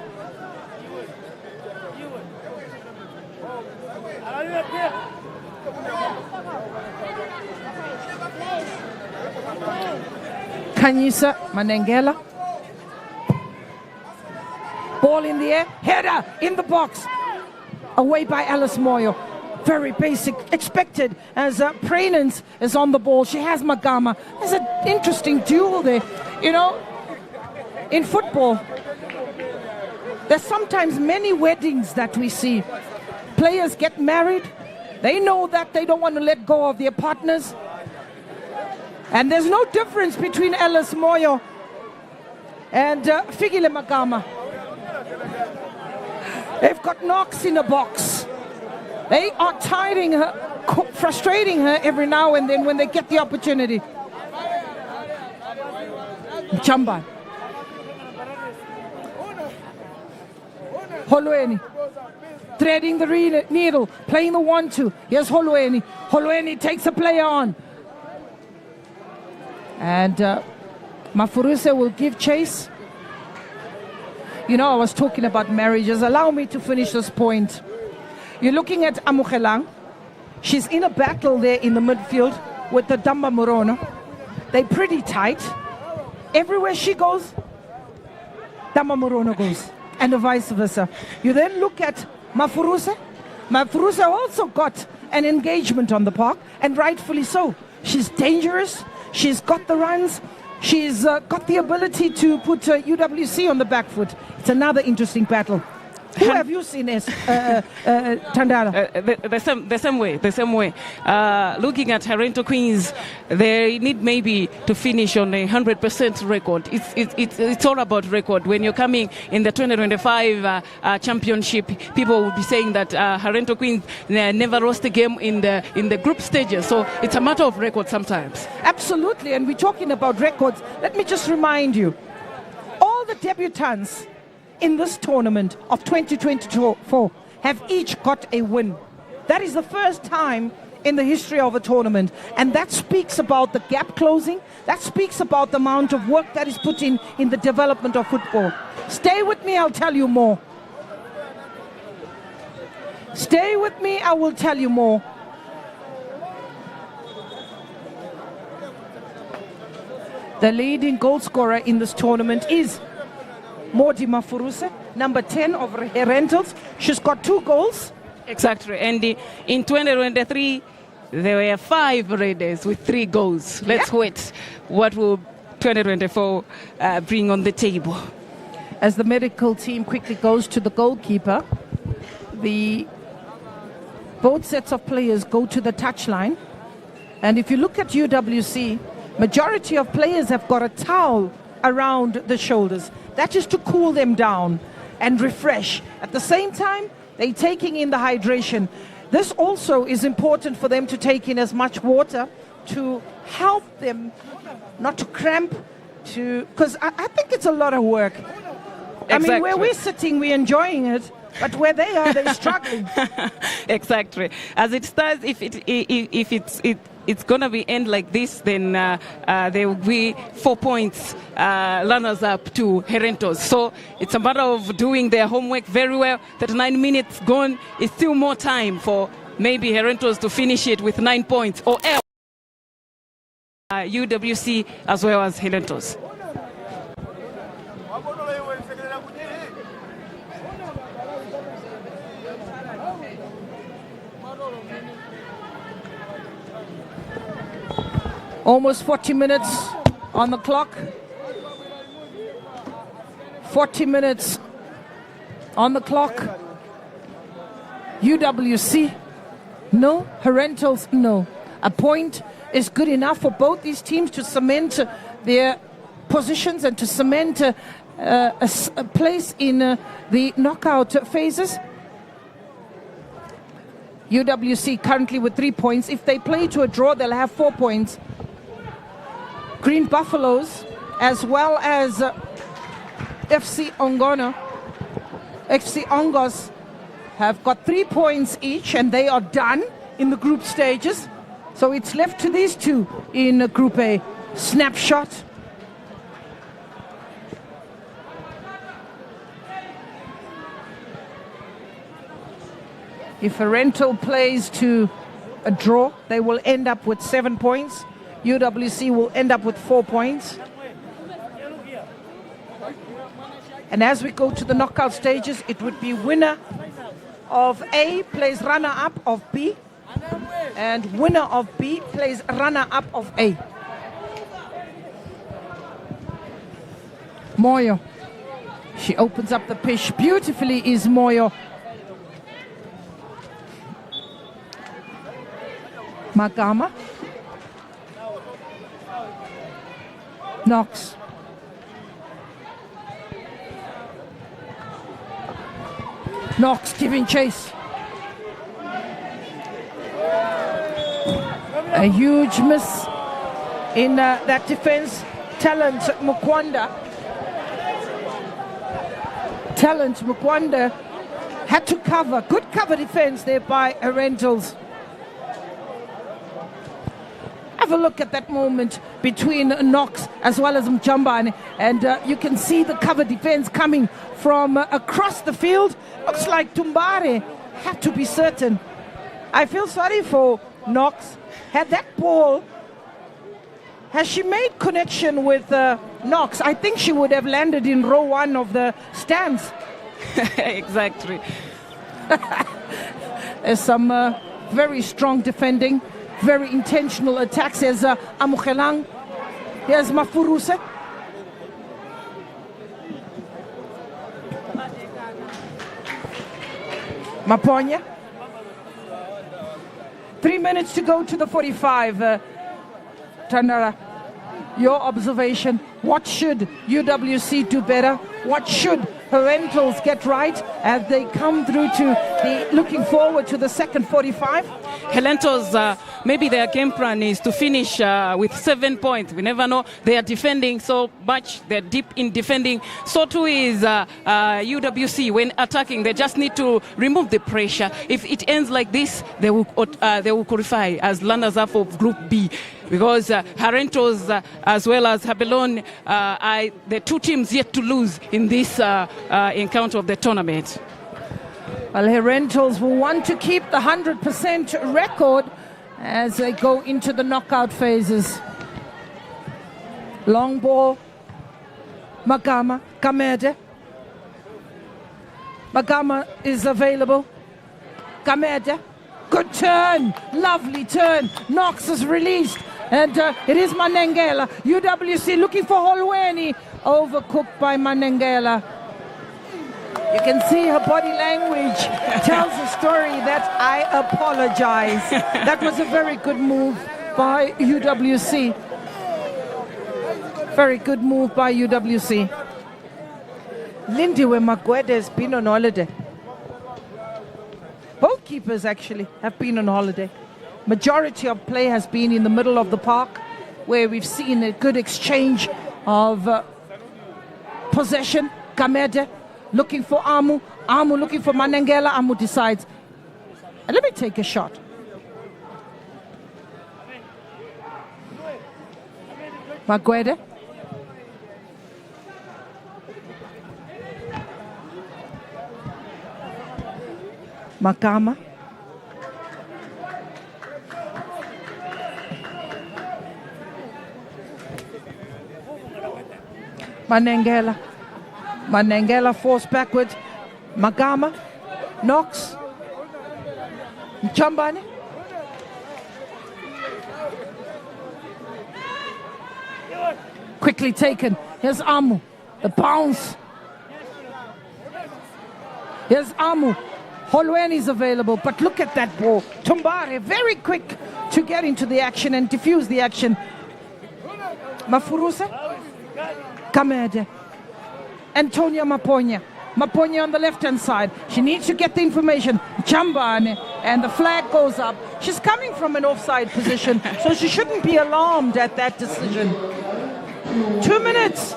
Kanyisa Manengela. Ball in the air. Header in the box. Away by Alice Moyo. Very basic, expected as Pranance is on the ball. She has Magama. There's an interesting duel there. You know, in football, there's sometimes many weddings that we see. Players get married. They know that they don't want to let go of their partners. And there's no difference between Alice Moyo and Figile Magama. They've got Knox in a box. They are tiring her, frustrating her every now and then when they get the opportunity. Chamba. Holueni. Threading the needle, playing the 1-2. Here's Holueni. Holueni takes a player on. And Mafuruse will give chase. You know, I was talking about marriages. Allow me to finish this point. You're looking at Amukelang. She's in a battle there in the midfield with the Damba Murono. They're pretty tight. Everywhere she goes, Damba Murono goes. And vice versa. You then look at Mafuruse. Mafuruse also got an engagement on the park, and rightfully so. She's dangerous. She's got the runs. She's got the ability to put UWC on the back foot. It's another interesting battle. Who have you seen as Tandara? The same way. Looking at Herentals Queens, they need maybe to finish on a 100% record. It's all about record. When you're coming in the 2025 championship, people will be saying that Herentals Queens never lost a game in the group stages. So it's a matter of record sometimes. Absolutely, and we're talking about records. Let me just remind you, all the debutants in this tournament of 2024 have each got a win. That is the first time in the history of a tournament, and that speaks about the gap closing. That speaks about the amount of work that is put in the development of football. Stay with me, I'll tell you more. Stay with me, I will tell you more. The leading goal scorer in this tournament is Modi Mafuruse, number 10 of Herentals. She's got 2 goals. Exactly. And in 2023, there were 5 Raiders with 3 goals. Let's wait. What will 2024 bring on the table? As the medical team quickly goes to the goalkeeper, both sets of players go to the touchline. And if you look at UWC, majority of players have got a towel around the shoulders. That is to cool them down and refresh. At the same time, they're taking in the hydration. This also is important for them to take in as much water to help them not to cramp, because I think it's a lot of work. Exactly. I mean, where we're sitting, we're enjoying it, but where they are, they're struggling. Exactly. As it stands, if it's going to be end like this, then there will be 4 points runners up to Herentals. So it's a matter of doing their homework very well. 39 minutes gone. It's still more time for maybe Herentals to finish it with 9 points, or else UWC as well as Herentals. Almost 40 minutes on the clock. 40 minutes on the clock. UWC, no. Herentals, no. A point is good enough for both these teams to cement their positions and to cement a place in the knockout phases. UWC currently with 3 points. If they play to a draw, they'll have 4 points. Green Buffaloes, as well as FC Ongos, have got 3 points each, and they are done in the group stages. So it's left to these two in Group A. Snapshot. If a rental plays to a draw, they will end up with 7 points. UWC will end up with 4 points. And as we go to the knockout stages, it would be winner of A plays runner-up of B, and winner of B plays runner-up of A. Moyo. She opens up the pitch beautifully, is Moyo. Magama. Knox. Knox giving chase. A huge miss in that defense. Talent Mukwanda had to cover. Good cover defense there by Herentals. Have a look at that moment between Knox as well as Mjambane, and you can see the cover defense coming from across the field. Looks like Tumbare had to be certain. I feel sorry for Knox. Had that ball, has she made connection with Knox, I think she would have landed in row 1 of the stands. Exactly. There's some very strong defending, very intentional attacks. There's Amukelang. Here's Mafuruse. Maponya. 3 minutes to go to the 45. Tandara, your observation. What should UWC do better? What should Herentals get right as they come through to the looking forward to the second 45? Herentals, maybe their game plan is to finish with 7 points. We never know. They are defending so much. They're deep in defending. So too is UWC. When attacking, they just need to remove the pressure. If it ends like this, they will qualify as runners-up of Group B. Because Herentals as well as Habelon are the two teams yet to lose in this encounter of the tournament. Well, Herentals will want to keep the 100% record as they go into the knockout phases. Long ball. Magama, Kamede. Magama is available. Kamede. Good turn. Lovely turn. Knox is released. And it is Manengela. UWC looking for Holweni. Overcooked by Manengela. You can see her body language tells a story that I apologize. That was a very good move by UWC. Very good move by UWC. Lindiwe Magwede has been on holiday. Both keepers actually have been on holiday. Majority of play has been in the middle of the park, where we've seen a good exchange of possession. Kamede looking for Amu. Amu looking for Manengela. Amu decides, let me take a shot. Magwede. Makama. Manengela. Manengela forced backwards. Magama. Knox. Mchambane. Quickly taken. Here's Amu. The bounce. Here's Amu. Holweni's available, but look at that ball. Tumbare, very quick to get into the action and diffuse the action. Mafurusa. Kamede. Antonia Maponya. Maponya on the left-hand side. She needs to get the information. Chambane. And the flag goes up. She's coming from an offside position, so she shouldn't be alarmed at that decision. 2 minutes.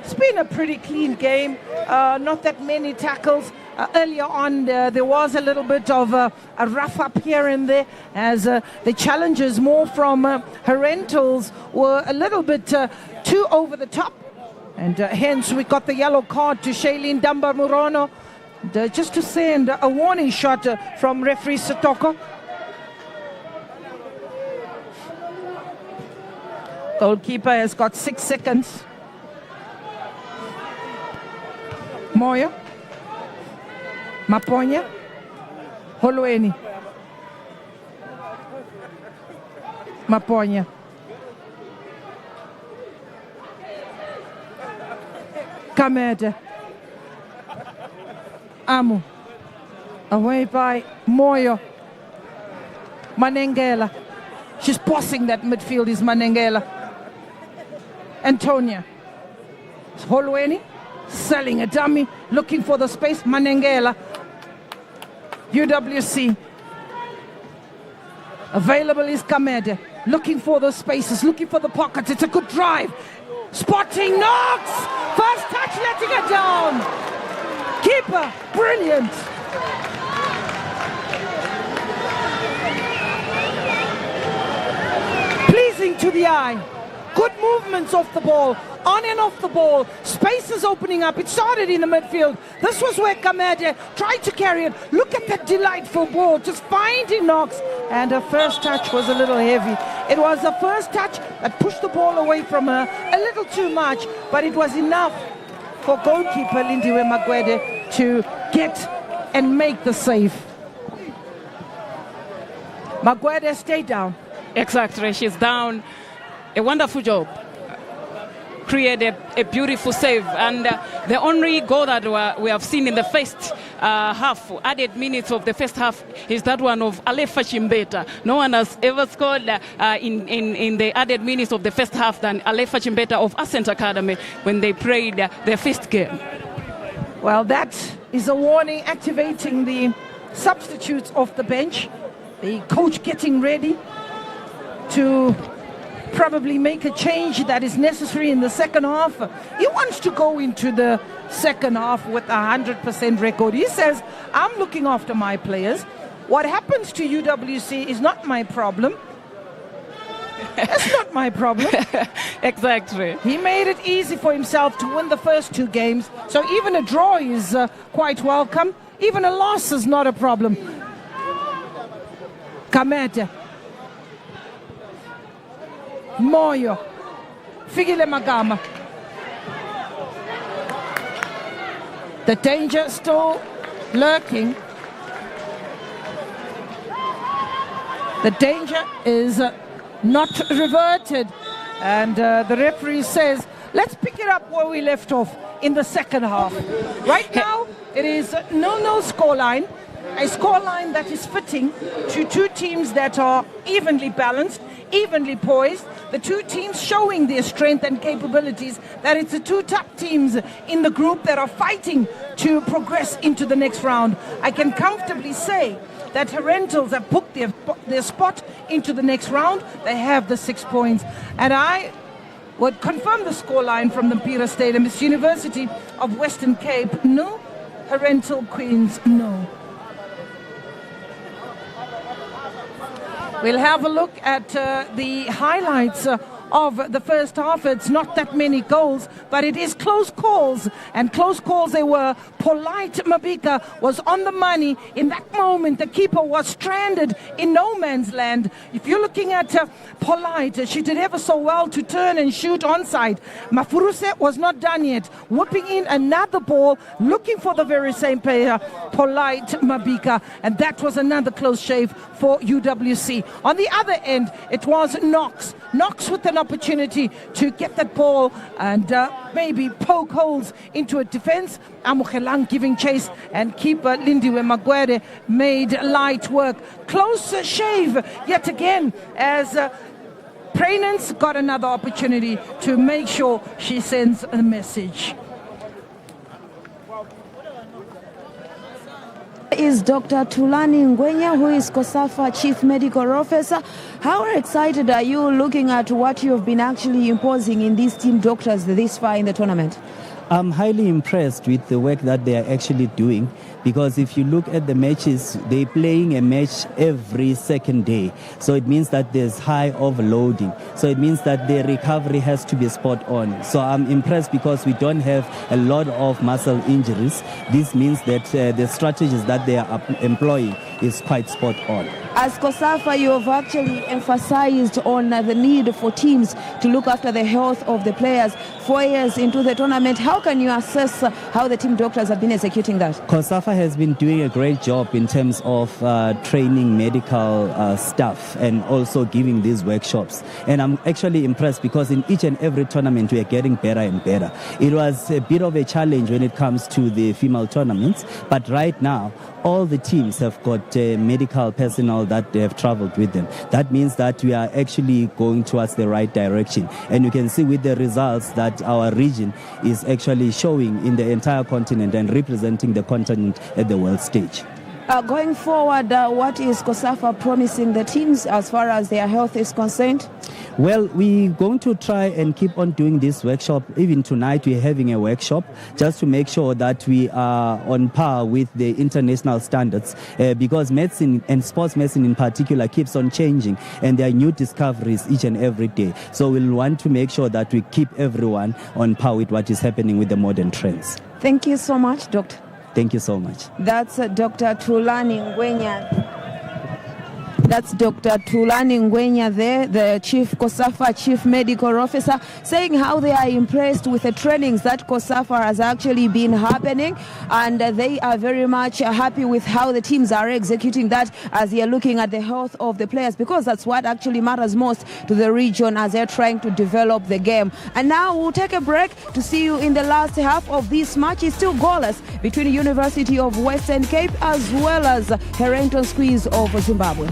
It's been a pretty clean game. Not that many tackles. Earlier on, there was a little bit of a rough up here and there, as the challenges more from Herentals were a little bit too over the top. And hence we got the yellow card to Shailene Dumba Murono, just to send a warning shot from referee Sotoko. Goalkeeper has got 6 seconds. Moya. Maponya. Holweni. Maponya. Kamede. Amu. Away by Moyo. Manengela. She's bossing that midfield, is Manengela. Antonia. Holweni. Selling a dummy. Looking for the space. Manengela. UWC. Available is Kamede. Looking for those spaces. Looking for the pockets. It's a good drive. Spotting Knox. First touch, letting it down. Keeper, brilliant. Pleasing to the eye. Good movements off the ball, on and off the ball. Spaces opening up. It started in the midfield. This was where Kamede tried to carry it. Look at that delightful ball, just finding Knox. And her first touch was a little heavy. It was the first touch that pushed the ball away from her a little too much, but it was enough for goalkeeper Lindiwe Magwede to get and make the save. Magwede stayed down. Exactly, she's down. A wonderful job. Created a beautiful save, and the only goal that we have seen in the first half, added minutes of the first half, is that one of Alefa Chimbeta. No one has ever scored in the added minutes of the first half than Alefa Chimbeta of Ascent Academy when they played their first game. Well, that is a warning, activating the substitutes off the bench. The coach getting ready to probably make a change that is necessary in the second half. He wants to go into the second half with a 100% record. He says, I'm looking after my players. What happens to UWC is not my problem. That's not my problem. Exactly. He made it easy for himself to win the first 2 games. So even a draw is quite welcome. Even a loss is not a problem. Kamete. Moyo. Figile Magama. The danger still lurking. The danger is not reverted. And the referee says, let's pick it up where we left off in the second half. Right now, it is no scoreline. A scoreline that is fitting to two teams that are evenly balanced, evenly poised. The two teams showing their strength and capabilities, that it's the two top teams in the group that are fighting to progress into the next round. I can comfortably say that Herentals have booked their spot into the next round. They have the 6 points. And I would confirm the scoreline from the Mpira Stadium. It's University of Western Cape, no. Herental Queens, no. We'll have a look at the highlights of the first half. It's not that many goals, but it is close calls, and close calls they were. Polite Mabika was on the money. In that moment, the keeper was stranded in no man's land. If you're looking at Polite, she did ever so well to turn and shoot onside. Mafuruse was not done yet, whipping in another ball, looking for the very same player, Polite Mabika, and that was another close shave for UWC. On the other end, it was Knox with an opportunity to get that ball and maybe poke holes into a defense. Amukelang giving chase, and keeper Lindiwe Magwere made light work. Close shave yet again as Prainance got another opportunity to make sure she sends a message. Is Dr. Tulani Ngwenya, who is COSAFA Chief Medical Officer. How excited are you looking at what you have been actually imposing in these team doctors this far in the tournament? I'm highly impressed with the work that they are actually doing, because if you look at the matches, they're playing a match every second day. So it means that there's high overloading. So it means that the recovery has to be spot on. So I'm impressed because we don't have a lot of muscle injuries. This means that the strategies that they are employing is quite spot on. As COSAFA, you have actually emphasized on the need for teams to look after the health of the players. 4 years into the tournament, how can you assess how the team doctors have been executing that? COSAFA has been doing a great job in terms of training medical staff and also giving these workshops. And I'm actually impressed because in each and every tournament we are getting better and better. It was a bit of a challenge when it comes to the female tournaments, but right now all the teams have got medical personnel that they have traveled with them. That means that we are actually going towards the right direction. And you can see with the results that our region is actually showing in the entire continent and representing the continent at the world stage. Going forward, what is COSAFA promising the teams as far as their health is concerned? Well, we're going to try and keep on doing this workshop. Even tonight we're having a workshop just to make sure that we are on par with the international standards, because medicine and sports medicine in particular keeps on changing and there are new discoveries each and every day. So we'll want to make sure that we keep everyone on par with what is happening with the modern trends. Thank you so much, Doctor. Thank you so much. That's Dr. Tulani Ngwenya. That's Dr. Tulani Ngwenya there, the COSAFA Chief Medical Officer, saying how they are impressed with the trainings that COSAFA has actually been happening, and they are very much happy with how the teams are executing that as they are looking at the health of the players, because that's what actually matters most to the region as they're trying to develop the game. And now we'll take a break to see you in the last half of this match. It's still goalless between the University of Western Cape as well as Herentals Queens of Zimbabwe.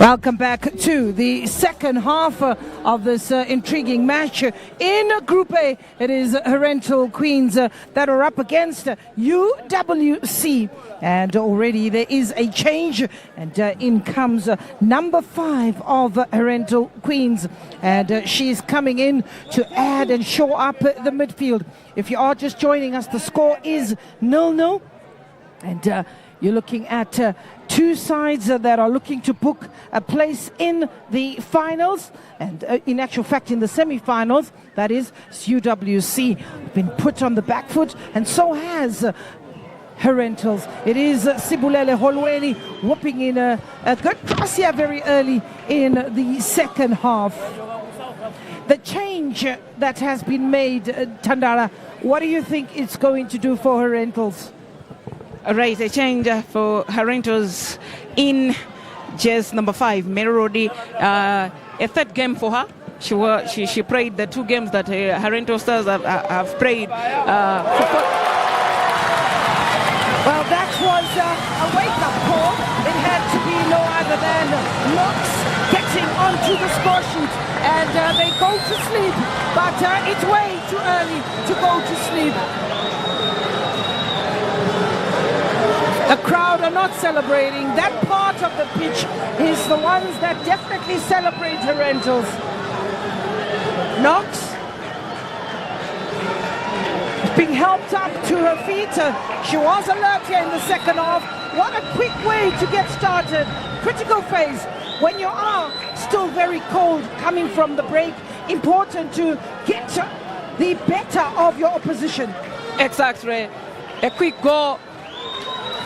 Welcome back to the second half of this intriguing match. In Group A, it is Herentals Queens that are up against UWC. And already there is a change, and in comes number 5 of Herentals Queens. And she's coming in to add and shore up the midfield. If you are just joining us, the score is 0-0. And you're looking at two sides that are looking to book a place in the finals, and in actual fact in the semi-finals. That is UWC been put on the back foot, and so has Herentals. It is Sibulele Holweni whooping in a good cross here very early in the second half. The change that has been made, Tandara, what do you think it's going to do for Herentals? Right, a change for Herentals in jazz number 5, Merodi. A third game for her. She played the 2 games that Herentals stars have played. Well, that was a wake-up call. It had to be no other than Knox getting onto the score sheet, and they go to sleep. But it's way too early to go to sleep. The crowd are not celebrating. That part of the pitch is the ones that definitely celebrate Herentals. Knox being helped up to her feet. She was alert here in the second half. What a quick way to get started. Critical phase. When you are still very cold coming from the break, important to get the better of your opposition. Exactly. A quick goal.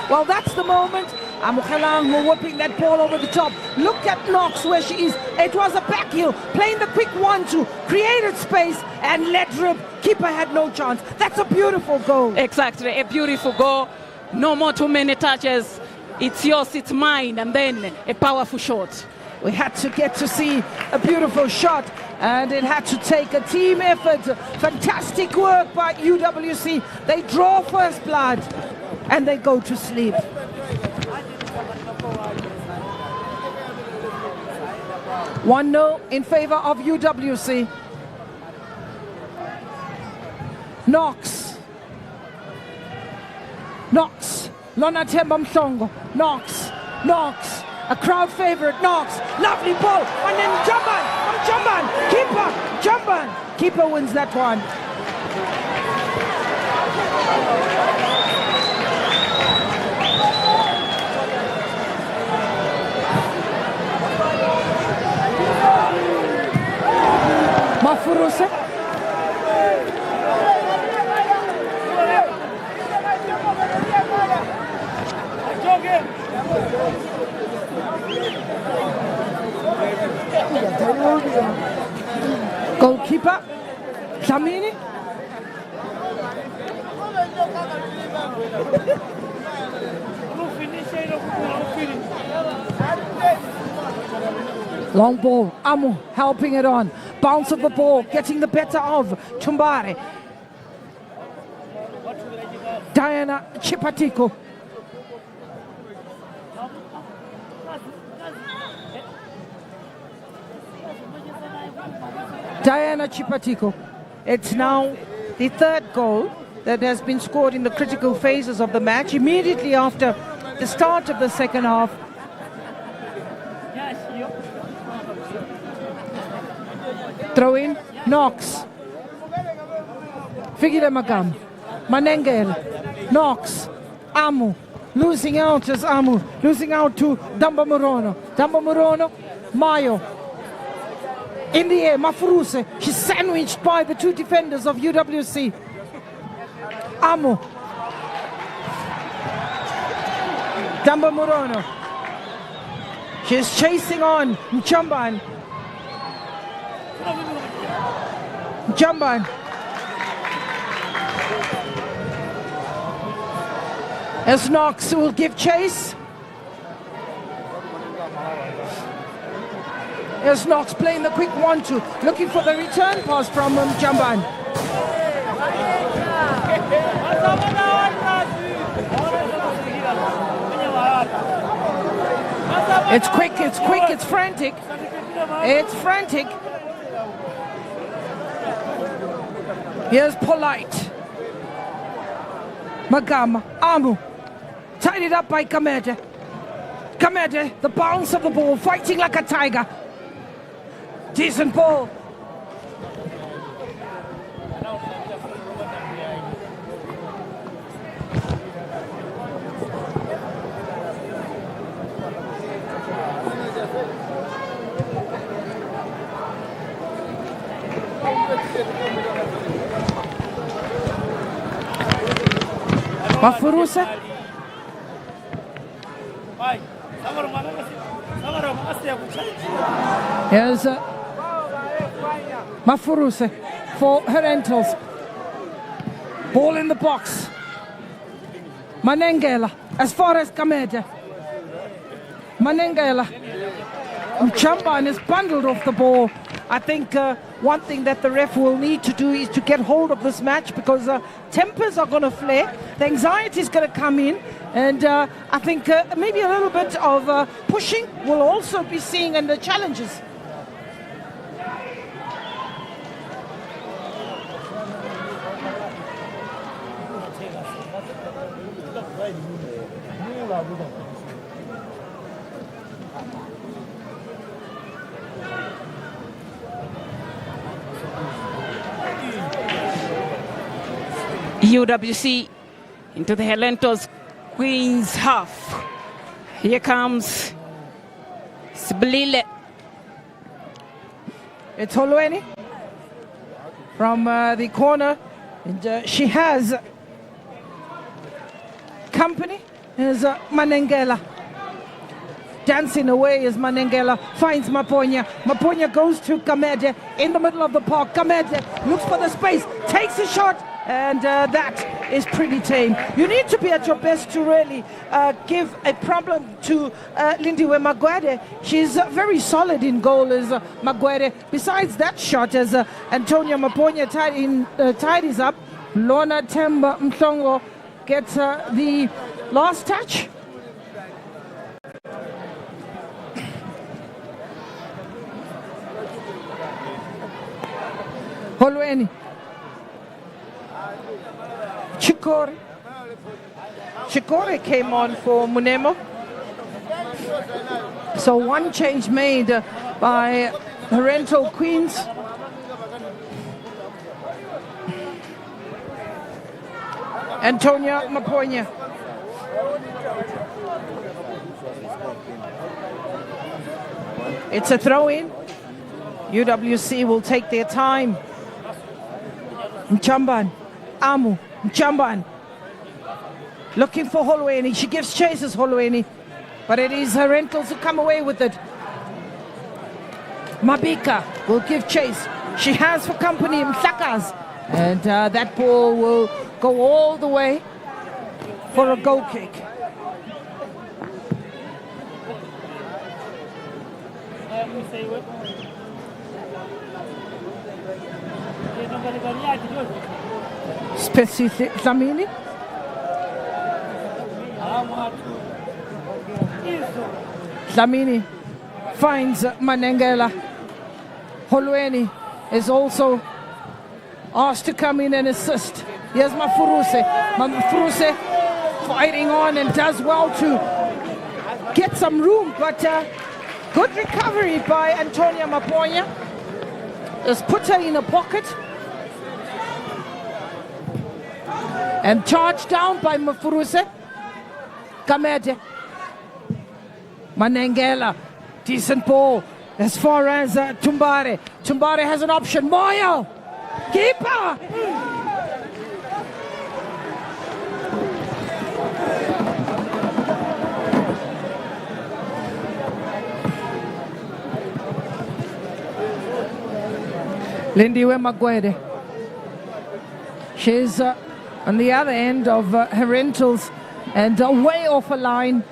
Well, that's the moment. Amukhalang whipping that ball over the top. Look at Knox where she is. It was a back heel, playing the quick 1-2, created space and let rip. Keeper had no chance. That's a beautiful goal. Exactly, a beautiful goal. No more too many touches. It's yours, it's mine, and then a powerful shot. We had to get to see a beautiful shot, and it had to take a team effort. Fantastic work by UWC. They draw first blood and they go to sleep. One 0 in favor of UWC. Knox. Lona Temba Mhlongo. Knox. A crowd favorite. Knox. Lovely ball. And then Jamban. Keeper wins that one. Mafuruse. Goalkeeper Dlamini. Long ball, Amu helping it on. Bounce of the ball, getting the better of Tumbare. Diana Chipatiko. It's now the third goal that has been scored in the critical phases of the match, immediately after the start of the second half. Throw in, Knox. Figile Magam. Manengel. Knox. Amu. Losing out as Amu. Losing out to Damba Murono. Mayo. In the air, Mafuruse. She's sandwiched by the 2 defenders of UWC. Amu. Damba Murono. She's chasing on Jamban. As Knox will give chase. As Knox playing the quick 1-2, looking for the return pass from Jamban. It's quick, it's frantic. It's frantic. Here's Polite. Magama, Amu. Tied it up by Kamede. Kamede, the bounce of the ball, fighting like a tiger. Decent ball. Mafuruse. Here's Mafuruse for Herentals. Ball in the box. Manengela as far as Kamede. Manengela. Chamban is bundled off the ball. I think one thing that the ref will need to do is to get hold of this match, because tempers are going to flare, the anxiety is going to come in, and I think maybe a little bit of pushing will also be seen in the challenges. UWC into the Herentals Queen's half. Here comes Siblile. It's Holweni from the corner, and she has company. Is Manengela. Dancing away as Manengela finds Maponya. Maponya goes to Kamede in the middle of the park. Kamede looks for the space, takes a shot, and that is pretty tame. You need to be at your best to really give a problem to Lindiwe Magwede. She's very solid in goal as Magwede. Besides that shot, as Antonia Maponya tidies up, Lona Temba Mhlongo gets the last touch. Holweni. Chikore came on for Munemo. So one change made by Herental Queens. Antonia Maponya. It's a throw-in. UWC will take their time. Mchamban, Amu, Mchamban. Looking for Holweni. She gives chases Holweni. But it is Herentals who come away with it. Mabika will give chase. She has for company Msakas. And that ball will go all the way for a goal kick. Specific Dlamini. Dlamini finds Manengela. Holweni is also asked to come in and assist. Here's Mafuruse. Mafuruse fighting on and does well to get some room, but good recovery by Antonia Maponya. Just put her in a pocket. And charged down by Mafuruse. Kamede. Manengela. Decent ball as far as Tumbare. Tumbare has an option. Moyo. Keeper. Lindiwe Magwede. She's on the other end of Herentals and way off a line.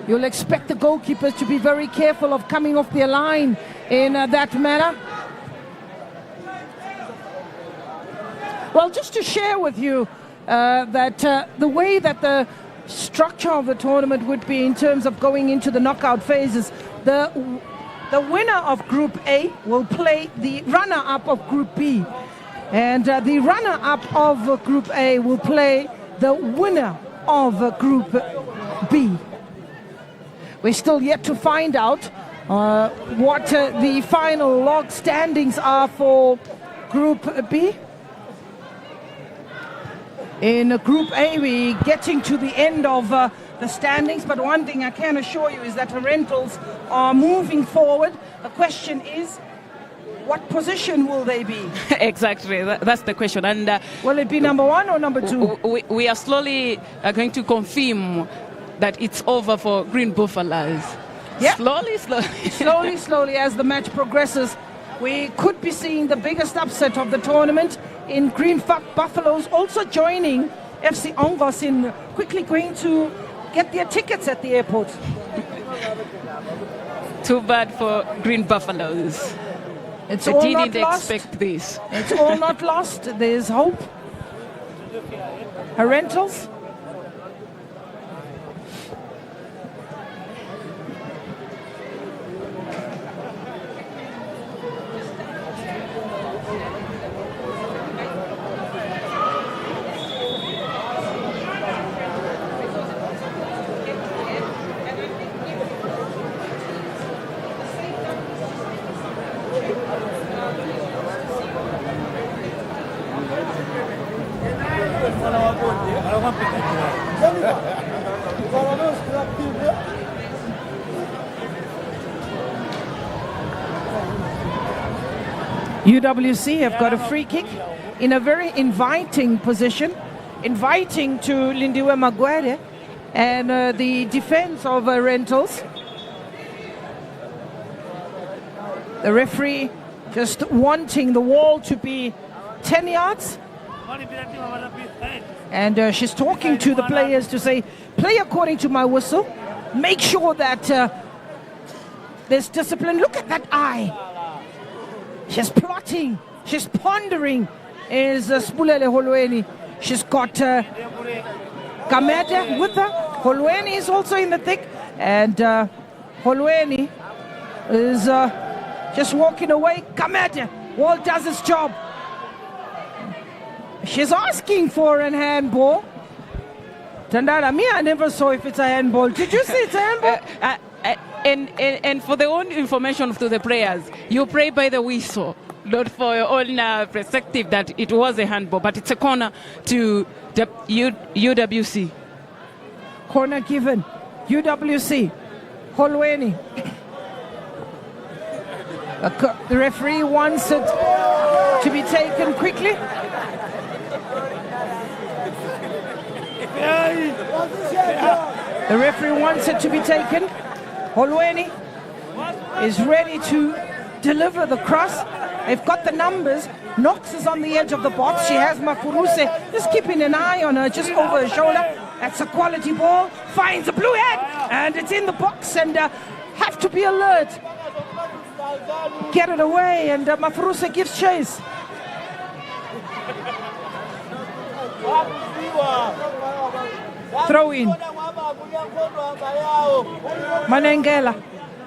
You'll expect the goalkeepers to be very careful of coming off their line in that manner. Well, just to share with you that the way that the structure of the tournament would be in terms of going into the knockout phases. The winner of Group A will play the runner-up of Group B. And the runner-up of Group A will play the winner of Group B. We're still yet to find out what the final log standings are for Group B. In Group A, we're getting to the end of the standings, but one thing I can assure you is that Herentals are moving forward. The question is, what position will they be? Exactly, that's the question. And will it be number 1 or number 2? We are slowly going to confirm that it's over for Green Buffaloes. Yeah. Slowly, as the match progresses, we could be seeing the biggest upset of the tournament in Green Buffaloes also joining FC Ongos in quickly going to get their tickets at the airport. Too bad for Green Buffaloes. It's they all didn't not lost. expect this. It's all not lost. There's hope. Herentals. UWC have got a free kick in a very inviting position, inviting to Lindiwe Magwere and the defense of Herentals. The referee just wanting the wall to be 10 yards. And she's talking to the players to say, play according to my whistle. Make sure that there's discipline. Look at that eye. She's plotting. She's pondering. Is Spulele Holweni. She's got Kamete with her. Holweni is also in the thick. And Holweni is just walking away. Kamete. Wall does its job. She's asking for an handball. Tandara, me, I never saw if it's a handball. Did you see it's a handball? And for the own information to the players, you play by the whistle, not for your own perspective that it was a handball, but it's a corner to the UWC. Corner given. UWC. Holweni. The referee wants it to be taken quickly. The referee wants it to be taken. Holweni is ready to deliver the cross. They've got the numbers. Knox is on the edge of the box. She has Mafuruse just keeping an eye on her, just over her shoulder. That's a quality ball. Finds a blue head, and it's in the box. And have to be alert. Get it away, and Mafuruse gives chase. Throw in. Manengela,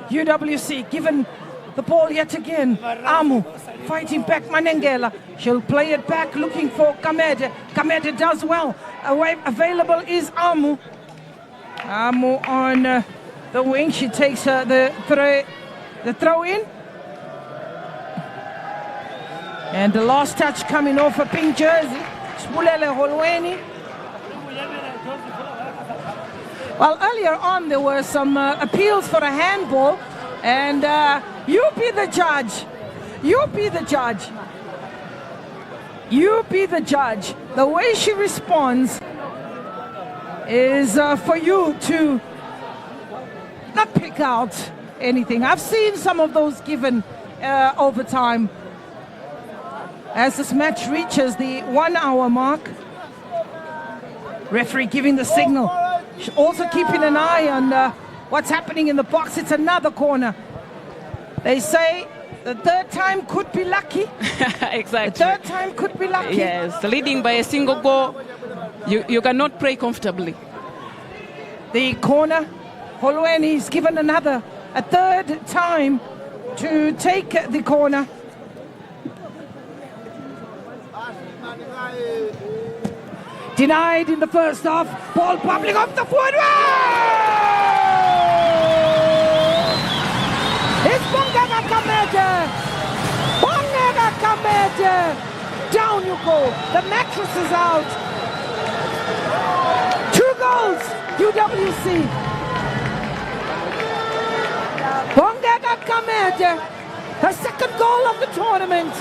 UWC, given the ball yet again. Amu fighting back Manengela. She'll play it back, looking for Kamede. Kamede does well. Available is Amu. Amu on the wing. She takes the throw in. And the last touch coming off a pink jersey. Spulele Holweni. Well, earlier on there were some appeals for a handball, and you be the judge. You be the judge. You be the judge. The way she responds is for you to not pick out anything. I've seen some of those given over time. As this match reaches the 1 hour mark, referee giving the signal. Also keeping an eye on what's happening in the box. It's another corner. They say the third time could be lucky. Exactly. The third time could be lucky. Yes, leading by a single goal, you cannot play comfortably. the corner. Holweni's given a third time to take the corner. Denied in the first half. Ball bubbling off the footway! It's Bongega Kamete! Bongega Kamete! Down you go. The mattress is out. 2 goals, UWC. Bongega Kamete, her second goal of the tournament.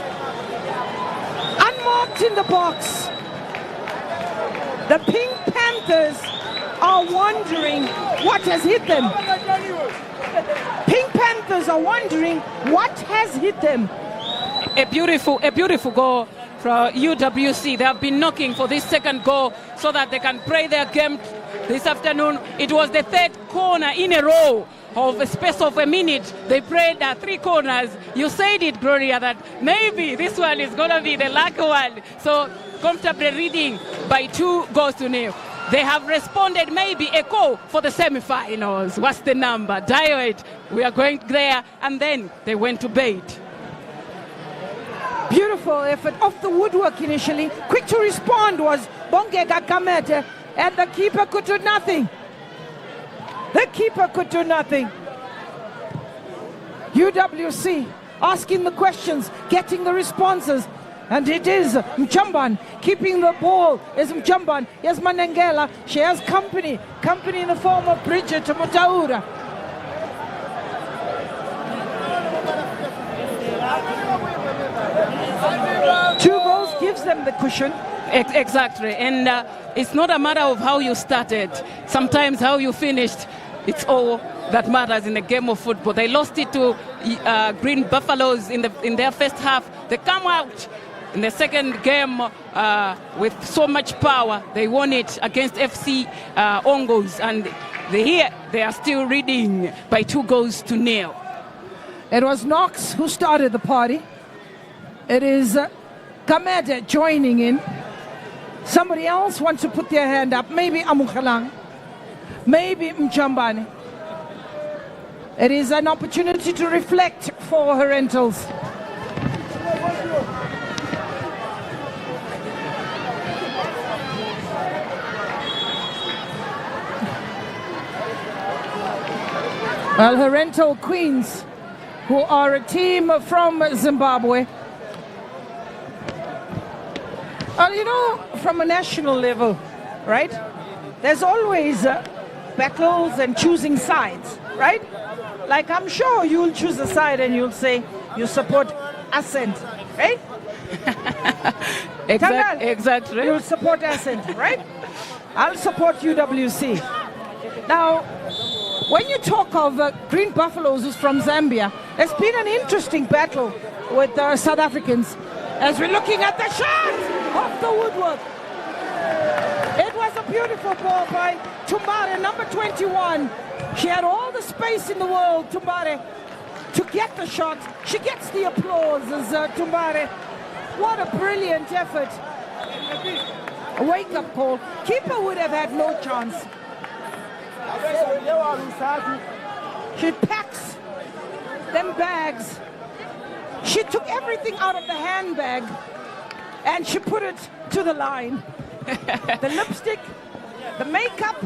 Unmarked in the box. The Pink Panthers are wondering what has hit them. Pink Panthers are wondering what has hit them. A beautiful goal from UWC. They have been knocking for this second goal so that they can play their game this afternoon. It was the third corner in a row of a space of a minute. They played 3 corners. You said it, Gloria, that maybe this one is going to be the lucky one. So comfortably leading by 2 goals to 0. They have responded maybe a call for the semi-finals. What's the number? Dial it. We are going there. And then they went to bed. Beautiful effort off the woodwork initially. Quick to respond was Bongega Kamete, and the keeper could do nothing. The keeper could do nothing. UWC asking the questions, getting the responses. And it is Mchamban keeping the ball. Is Mchamban. Yes, Manengela. She has company. Company in the form of Bridget Mutaura. Two goals gives them the cushion. Exactly. And it's not a matter of how you started. Sometimes how you finished, it's all that matters in a game of football. They lost it to Green Buffaloes in their first half. They come out in the second game with so much power. They won it against FC Ongos, and they are still leading by 2 goals to 0. It was Knox who started the party. It is Kamete joining in. Somebody else wants to put their hand up. Maybe Amukhalang. Maybe Mchambani. It is an opportunity to reflect for Herentals. Well, Herental Queens, who are a team from Zimbabwe. You know, from a national level, right? There's always battles and choosing sides, right? Like, I'm sure you'll choose a side and you'll say you support Ascent, right? Exactly. You'll support Ascent, right? I'll support UWC. Now, when you talk of Green Buffaloes, who's from Zambia, it's been an interesting battle with South Africans as we're looking at the shot off the woodwork. It was a beautiful ball by Tumbare, number 21. She had all the space in the world, Tumbare, to get the shot. She gets the applause as Tumbare. What a brilliant effort. A wake-up call. Keeper would have had no chance. She packs them bags. She took everything out of the handbag and she put it to the line. The lipstick, the makeup,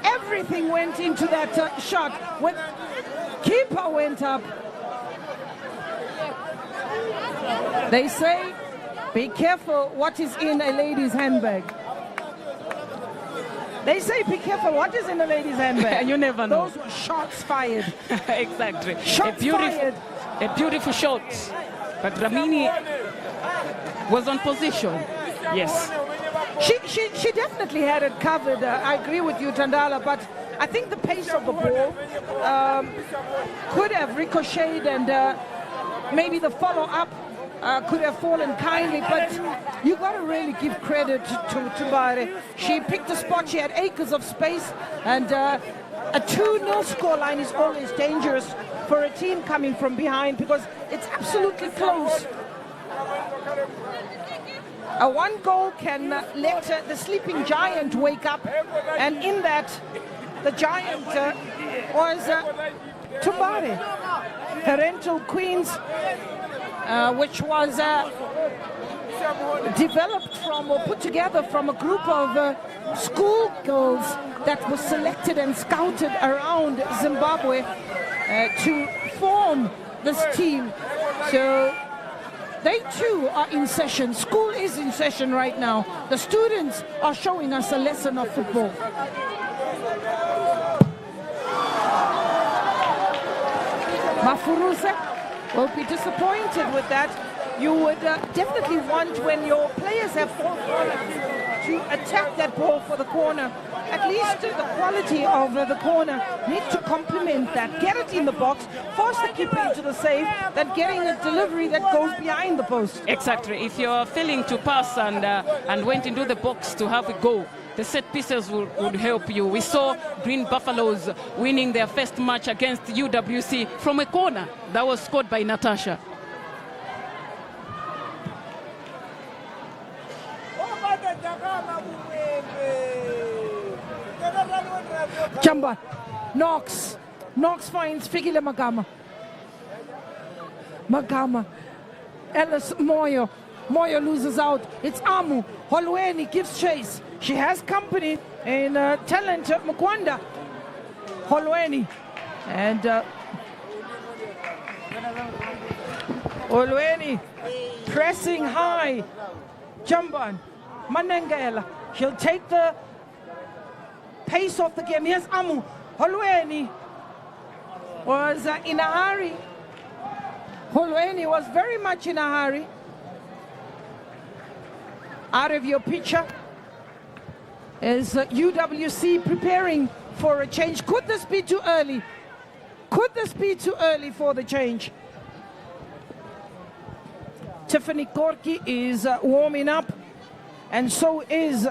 everything went into that shot. When keeper went up, they say, be careful what is in a lady's handbag. They say, be careful what is in a lady's handbag. You never know. Those were shots fired. Exactly. Shots fired. A beautiful shot. But Ramini was on position. Yes. She definitely had it covered. I agree with you, Tandala, but I think the pace of the ball could have ricocheted and maybe the follow-up could have fallen kindly, but you got to really give credit to Tumbare. She picked a spot, she had acres of space, and a 2-0 scoreline is always dangerous for a team coming from behind because it's absolutely close. A 1 goal can let the sleeping giant wake up, and in that, the giant was Tumbare, Herental Queens, which was developed from or put together from a group of schoolgirls that were selected and scouted around Zimbabwe to form this team. So they too are in session. School is in session right now. The students are showing us a lesson of football. Mafuruse will be disappointed with that. You would definitely want, when your players have ball to attack that ball for the corner. At least the quality of the corner needs to complement that. Get it in the box, force the keeper into the save, then getting a delivery that goes behind the post. Exactly. If you're failing to pass and went into the box to have a goal, the set pieces would help you. We saw Green Buffaloes winning their first match against UWC from a corner that was scored by Natasha. Jamba, Knox finds Fikile Magama, Ellis Moyo loses out. It's Amu. Holweni gives chase. She has company in talent Mkwanda. Holweni and Holweni pressing high. Jamban Manengela. She'll take the pace of the game. Here's Amu. Holweni was in a hurry. Holweni was very much in a hurry. Out of your picture is UWC preparing for a change. Could this be too early? Could this be too early for the change? Tiffany Korki is warming up, and so is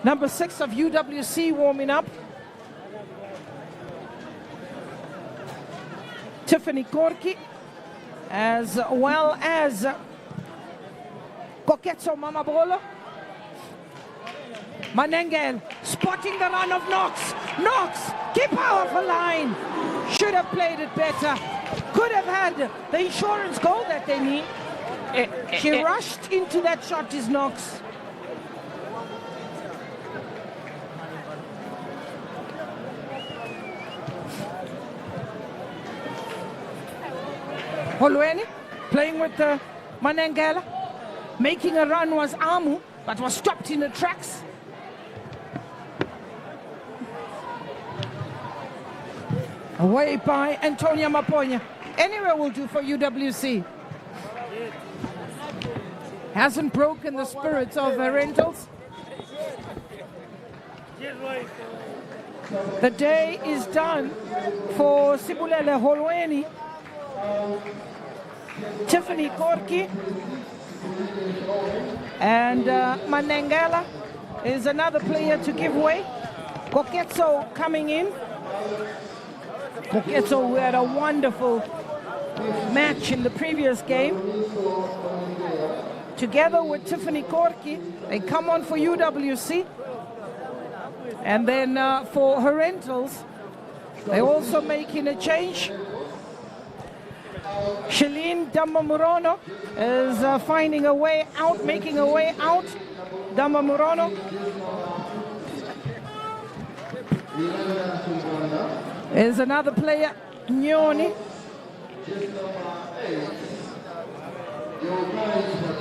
number 6 of UWC warming up. Tiffany Korki, as well as Koketso Mamabolo. Manengel spotting the run of Knox. Knox, keep out of the line. Should have played it better. Could have had the insurance goal that they need. She rushed into that shot, is Knox. Holweni playing with Manengela. Making a run was Amu, but was stopped in the tracks. Away by Antonia Maponya. Anywhere will do for UWC. Hasn't broken the spirits of the Herentals. The day is done for Sibulele Holweni. Tiffany Korki and Manengela is another player to give way. Koketso coming in. Koketso, who had a wonderful match in the previous game. Together with Tiffany Korki, they come on for UWC. And then for Herentals, they're also making a change. Shalene Damamurono is finding a way out, making a way out. Damamurono. Is another player, Nyoni.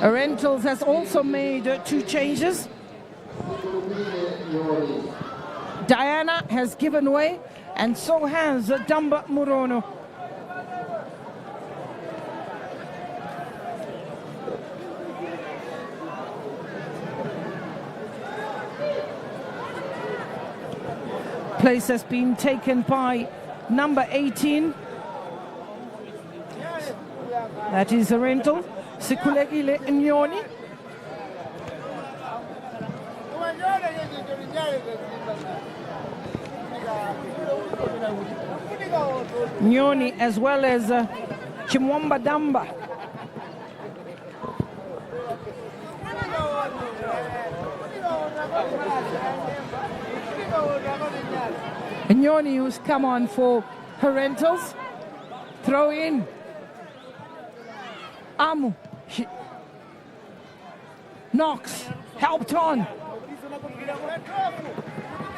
Herentals has also made 2 changes. Diana has given way, and so has Damba Murono. Place has been taken by number 18. That is Herentals, Sikulegile Nyoni. Nyoni, as well as Chimwamba Damba. Nyoni, who's come on for Herentals. Throw in. Amu. Knox. Helped on.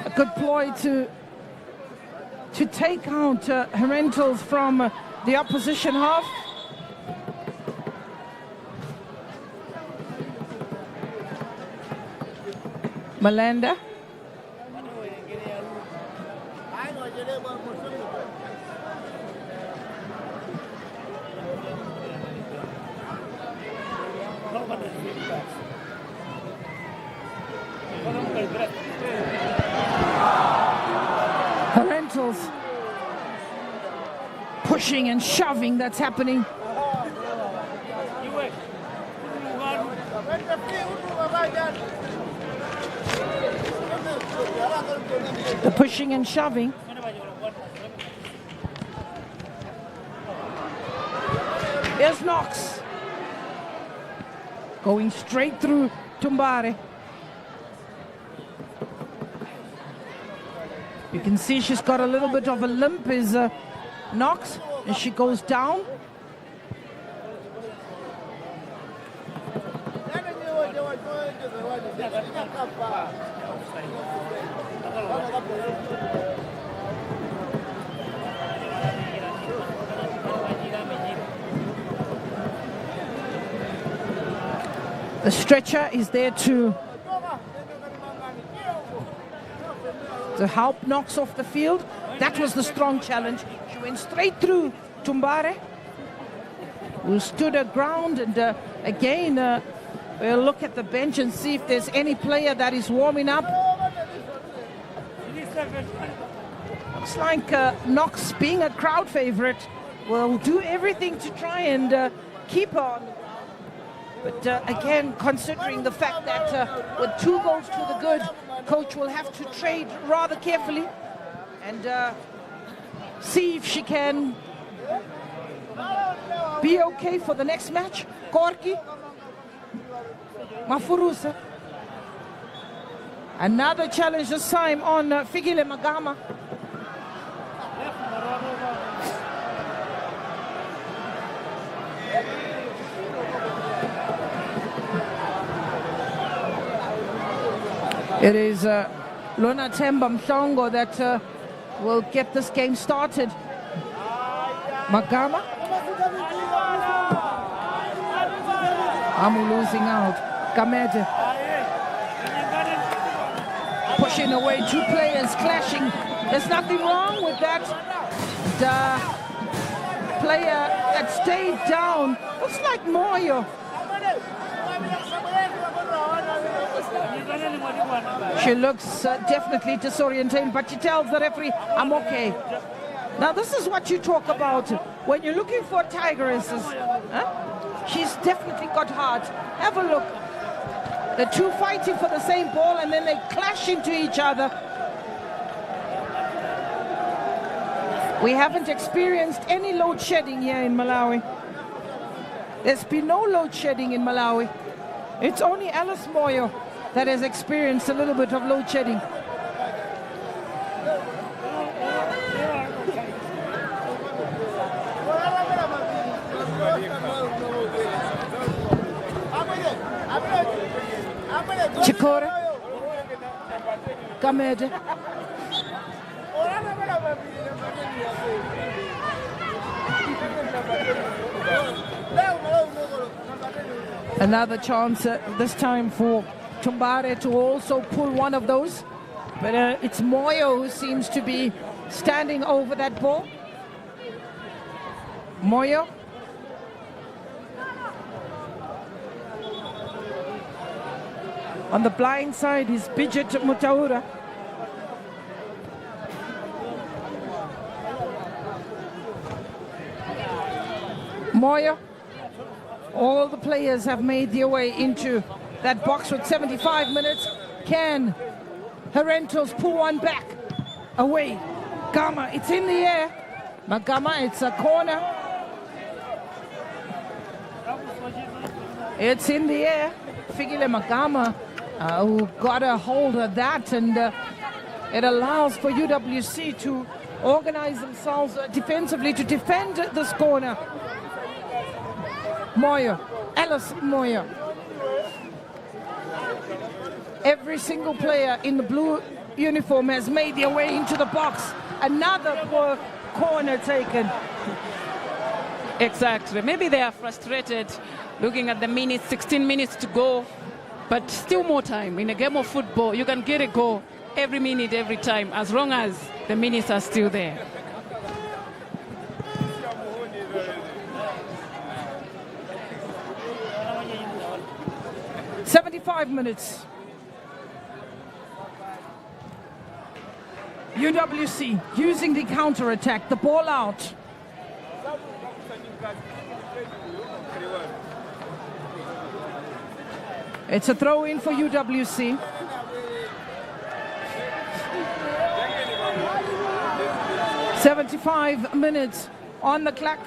A good ploy to take out Herentals from the opposition half. Malanda. Herentals pushing and shoving that's happening. The pushing and shoving. Here's Knox. Going straight through Tumbare. You can see she's got a little bit of a limp, is Knox, and she goes down. The stretcher is there to help Knox off the field. That was the strong challenge. She went straight through Tumbare, who stood her ground, and again we'll look at the bench and see if there's any player that is warming up. Looks like Knox, being a crowd favorite, will do everything to try and keep on. But again, considering the fact that with 2 goals to the good, coach will have to trade rather carefully and see if she can be okay for the next match. Korki, Mafurusa. Another challenge this time on Figile Magama. It is Lona Temba Mhlongo that will get this game started. Magama. Amu losing out. Gamede. Pushing away 2 players, clashing. There's nothing wrong with that. The player that stayed down looks like Moyo. She looks definitely disorientated, but she tells the referee, I'm okay. Now this is what you talk about when you're looking for tigeresses. Huh? She's definitely got heart. Have a look. The 2 fighting for the same ball, and then they clash into each other. We haven't experienced any load shedding here in Malawi. There's been no load shedding in Malawi. It's only Alice Moyo that has experienced a little bit of load shedding. Chikore, Gamede. Another chance this time for Tumbare to also pull one of those. But it's Moyo who seems to be standing over that ball. Moyo. On the blind side is Bidget Mutaura. Moyo. All the players have made their way into that box with 75 minutes. Can Herentals pull one back? Away. Gama, it's in the air. Magama, it's a corner. It's in the air. Figile Magama, who got a hold of that, and It allows for UWC to organize themselves defensively to defend this corner. Moyer, Alice Moyer. Every single player in the blue uniform has made their way into the box. Another poor corner taken. Exactly. Maybe they are frustrated looking at the minutes, 16 minutes to go, but still more time. In a game of football, you can get a goal every minute, every time, as long as the minutes are still there. "75 minutes. UWC using the counter-attack, the ball out. It's a throw-in for UWC. "75 minutes on the clock.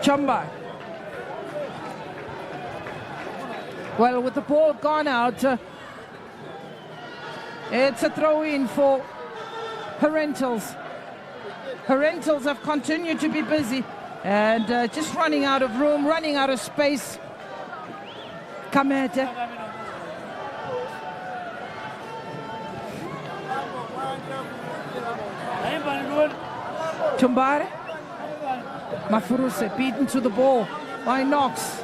Chamba. Well, with the ball gone out, it's a throw-in for Herentals. Herentals have continued to be busy and just running out of room, running out of space. Kamete. Tumbare. Mafuruse beaten to the ball by Knox.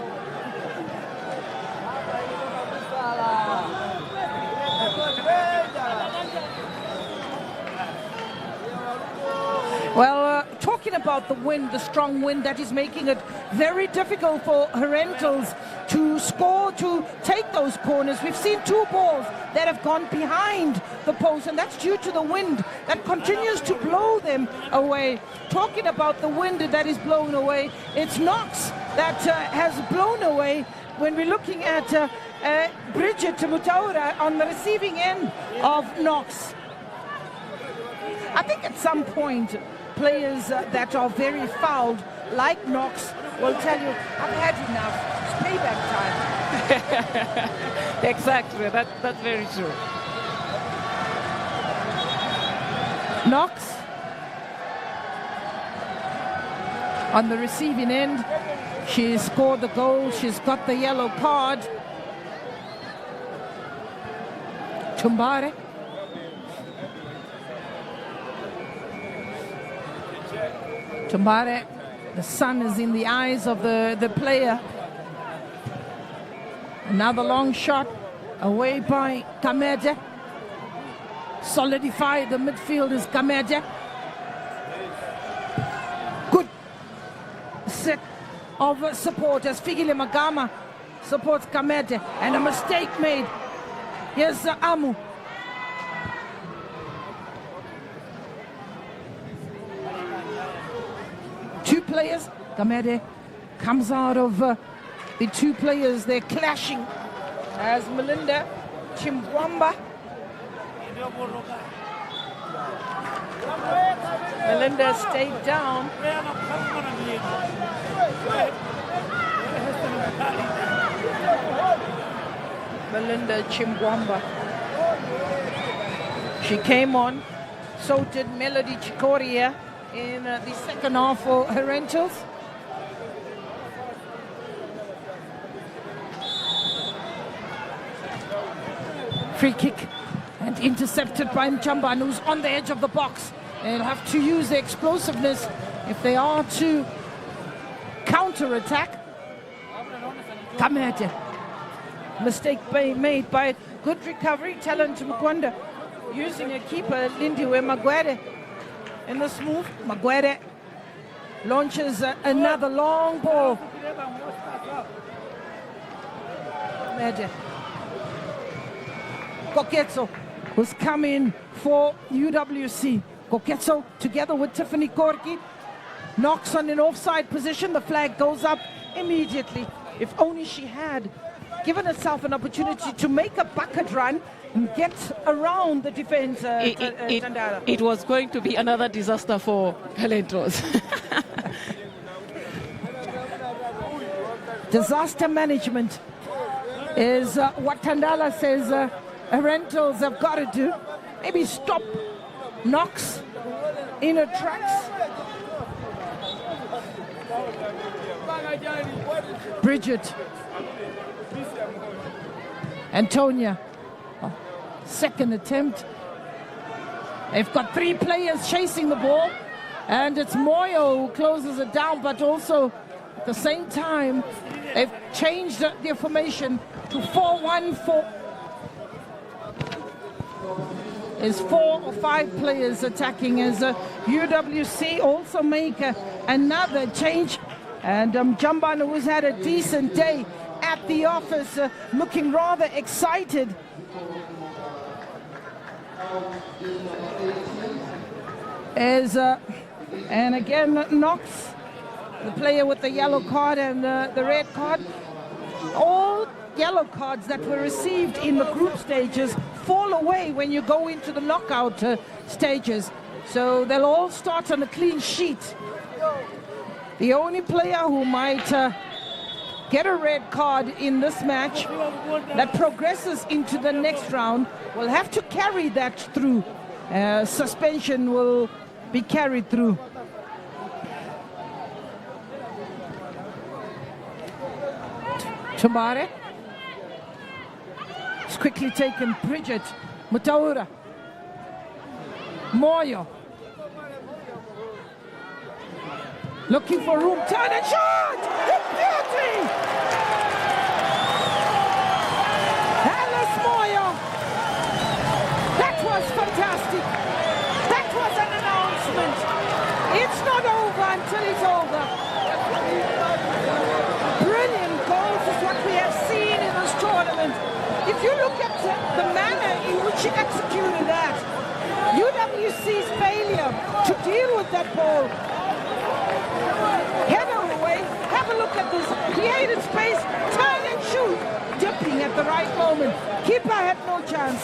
Well, talking about the wind, the strong wind that is making it very difficult for Herentals to score, to take those corners. We've seen 2 balls that have gone behind the post, and that's due to the wind that continues to blow them away. Talking about the wind that is blown away, it's Knox that has blown away when we're looking at Bridget Mutaura on the receiving end of Knox. I think at some point, players that are very fouled, like Knox, will tell you, "I've had enough. It's payback time." Exactly. That's very true. Knox on the receiving end. She scored the goal. She's got the yellow card. Tumbare. Tumbare, the sun is in the eyes of the player. Another long shot away by Kamete. Solidify the midfield is Kamete. Good set of supporters. Figile Magama supports Kamete, and a mistake made. Here's Amu. Two players. Kamete comes out of the 2 players. They're clashing as Melinda Chimbwamba. Melinda stayed down. Melinda Chimbwamba. She came on. So did Melody Chikoria in the second half for Herentals. Free kick and intercepted by Mchamban, who's on the edge of the box. They'll have to use the explosiveness if they are to counter-attack. Kamete. Mistake made by good recovery. Talent Mkwanda using a keeper, Lindiwe Magwede. In this move, Magwede launches another long ball. Kamete. Koketso, who's coming for UWC. Koketso together with Tiffany Korki knocks on an offside position. The flag goes up immediately. If only she had given herself an opportunity to make a bucket run and get around the defense. It was going to be another disaster for Herentals. Disaster management is what Tandala says Herentals have got to do. Maybe stop knocks in her tracks. Bridget. Antonia. Second attempt. They've got 3 players chasing the ball, and it's Moyo who closes it down, but also at the same time they've changed their formation to 4-1-4. Is 4 or 5 players attacking as UWC also make another change. And Jamban, who's had a decent day at the office, looking rather excited. And again, Knox, the player with the yellow card and the red card. All yellow cards that were received in the group stages fall away when you go into the knockout stages. So they'll all start on a clean sheet. The only player who might get a red card in this match that progresses into the next round will have to carry that through. Suspension will be carried through. Tumare. It's quickly taken. Bridget. Mutaura. Moyo. Looking for room. Turn and shot! Beauty! Alice Moyo. That was fantastic. That was an announcement. It's not over until it's over. Brilliant goals is what we have seen in this tournament. If you look at the manner in which she executed that, UWC's failure to deal with that ball. Header away, have a look at this, created space, turn and shoot, dipping at the right moment. Keeper had no chance.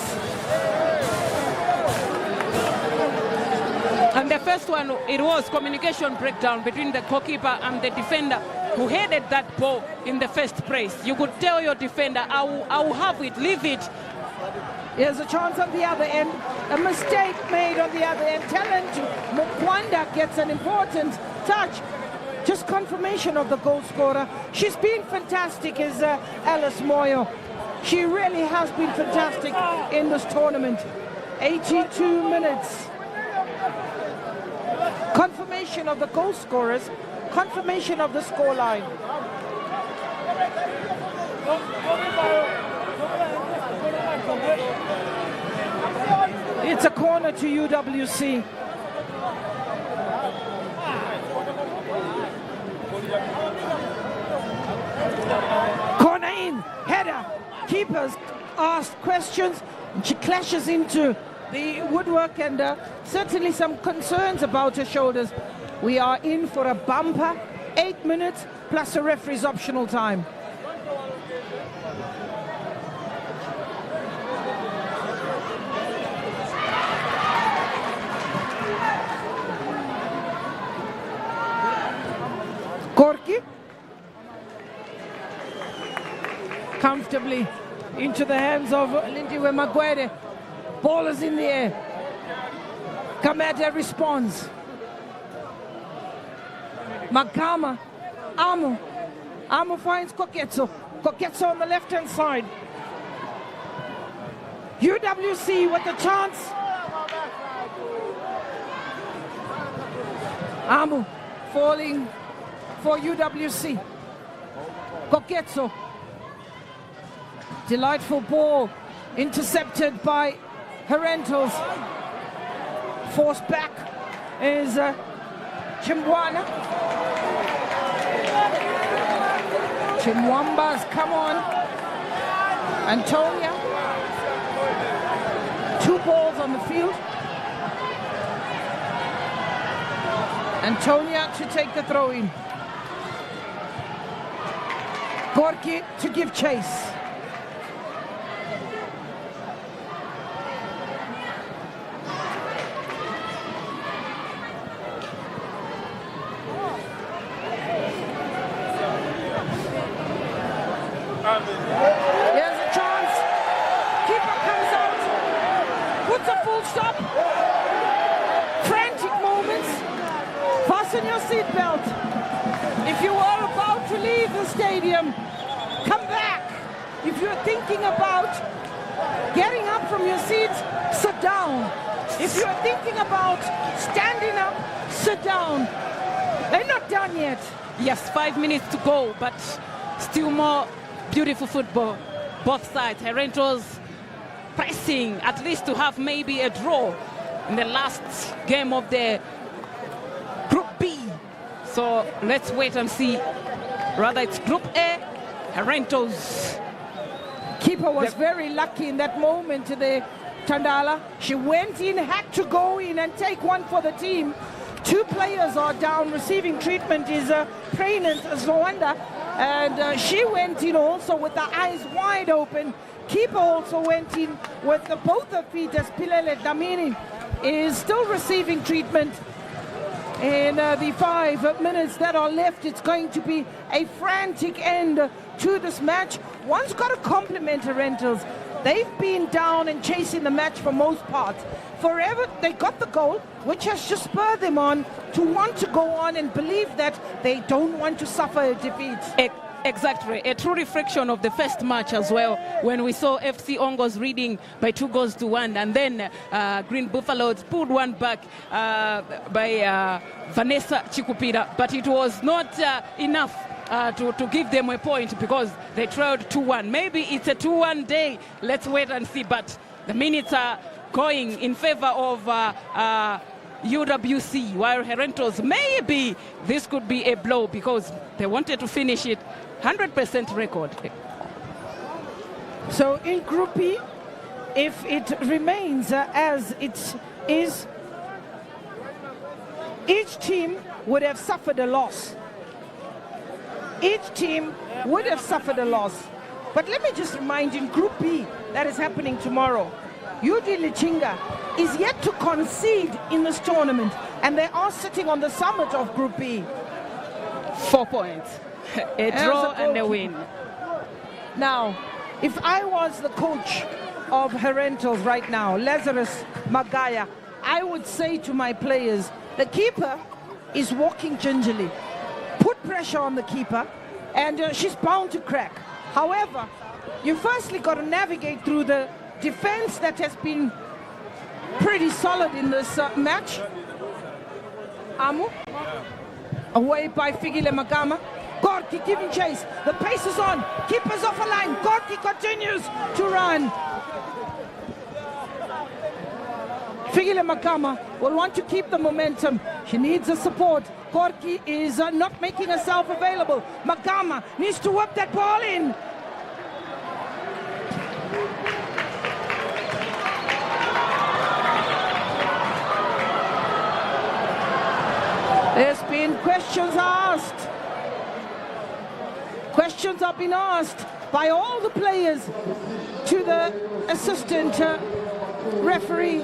And the first one, it was communication breakdown between the goalkeeper and the defender who headed that ball in the first place. You could tell your defender, I will have it, leave it. Here's a chance on the other end, a mistake made on the other end. Talent Mukwanda gets an important touch. Just confirmation of the goal scorer. She's been fantastic, is Alice Moyo. She really has been fantastic in this tournament. 82 minutes. Confirmation of the goal scorers, confirmation of the scoreline. It's a corner to UWC. Corner in, header. Keepers asked questions, and she clashes into the woodwork, and certainly some concerns about her shoulders. We are in for a bumper, 8 minutes plus a referee's optional time. Gorky comfortably into the hands of Lindiwe Magwede. Ball is in the air. Kamete responds. Magama. Amu finds Koketso. Koketso on the left-hand side. UWC with the chance. Amu falling for UWC. Koketso. Delightful ball intercepted by Herentals. Forced back is Chimwana. Chimwamba's come on. Antonia. 2 balls on the field. Antonia to take the throw in. Gorky to give chase. Here's a chance. Keeper comes out. Puts a full stop. Frantic moments. Fasten your seatbelt. If you are about to leave the stadium, come back. If you're thinking about getting up from your seat, sit down. If you're thinking about standing up, sit down. They're not done yet. Yes, 5 minutes to go, but still more beautiful football. Both sides. Herentals pressing, at least to have maybe a draw in the last game of the Group B. So let's wait and see. Rather, it's Group A, Herentals. Keeper was very lucky in that moment, the Tandala. She went in, had to go in and take one for the team. 2 players are down. Receiving treatment is Pregnant Zwanda, and she went in also with the eyes wide open. Keeper also went in with both her feet, as Pilele Damini is still receiving treatment. In the 5 minutes that are left, it's going to be a frantic end to this match. One's got to compliment Herentals. They've been down and chasing the match for most parts. Forever, they got the goal, which has just spurred them on to want to go on and believe that they don't want to suffer a defeat. Exactly, a true reflection of the first match as well, when we saw FC Ongos leading by 2-1, and then Green Buffaloes pulled one back by Vanessa Chikupira, but it was not enough to give them a point because they trailed 2-1. Maybe it's a 2-1 day. Let's wait and see, but the minutes are going in favor of UWC, while Herentals, maybe this could be a blow because they wanted to finish it 100% record. So in Group B, if it remains as it is, each team would have suffered a loss. Each team would have suffered a loss. But let me just remind you, in Group B, that is happening tomorrow, UD Lichinga is yet to concede in this tournament, and they are sitting on the summit of Group B. 4 points. A draw and a win. Now, if I was the coach of Herentals right now, Lazarus Magaya, I would say to my players, the keeper is walking gingerly. Put pressure on the keeper, and she's bound to crack. However, you firstly got to navigate through the defense that has been pretty solid in this match. Amu, away by Figile Magama. Gorky giving chase. The pace is on. Keeper's off a line. Gorky continues to run. Figile Magama will want to keep the momentum. She needs the support. Gorky is not making herself available. Magama needs to whip that ball in. There's been questions asked. Questions have been asked by all the players to the assistant referee,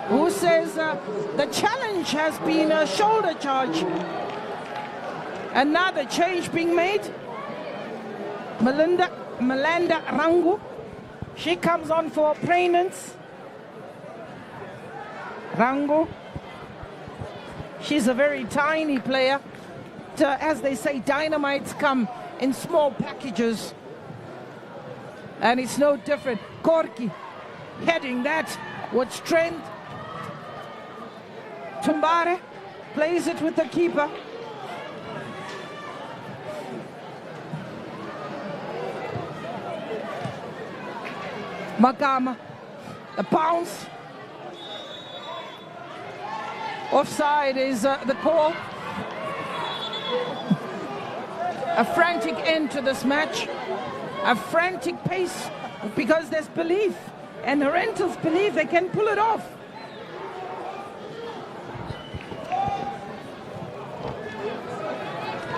who says the challenge has been a shoulder charge. Another change being made. Melinda Rangu, she comes on for Prainance. Rangu, she's a very tiny player. As they say, dynamites come in small packages, and it's no different. Korki heading that with strength. Tumbare plays it with the keeper. Magama, the bounce. Offside is the call. A frantic end to this match, a frantic pace, because there's belief, and Herentals believe they can pull it off.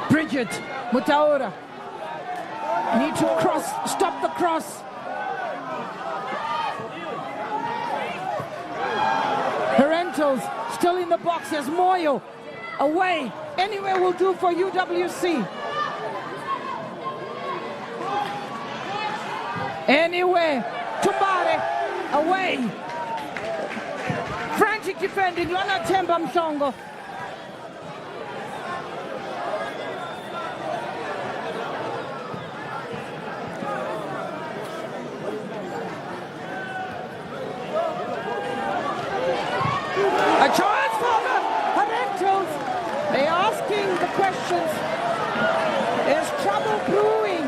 Bridget Mutaura need to cross, stop the cross. Herentals still in the box as Moyo away. Anywhere will do for UWC. Anyway, Tumbare away. Frantic defending, Lona Temba Msongo. A chance for the Herentals. They're asking the questions. Is trouble brewing?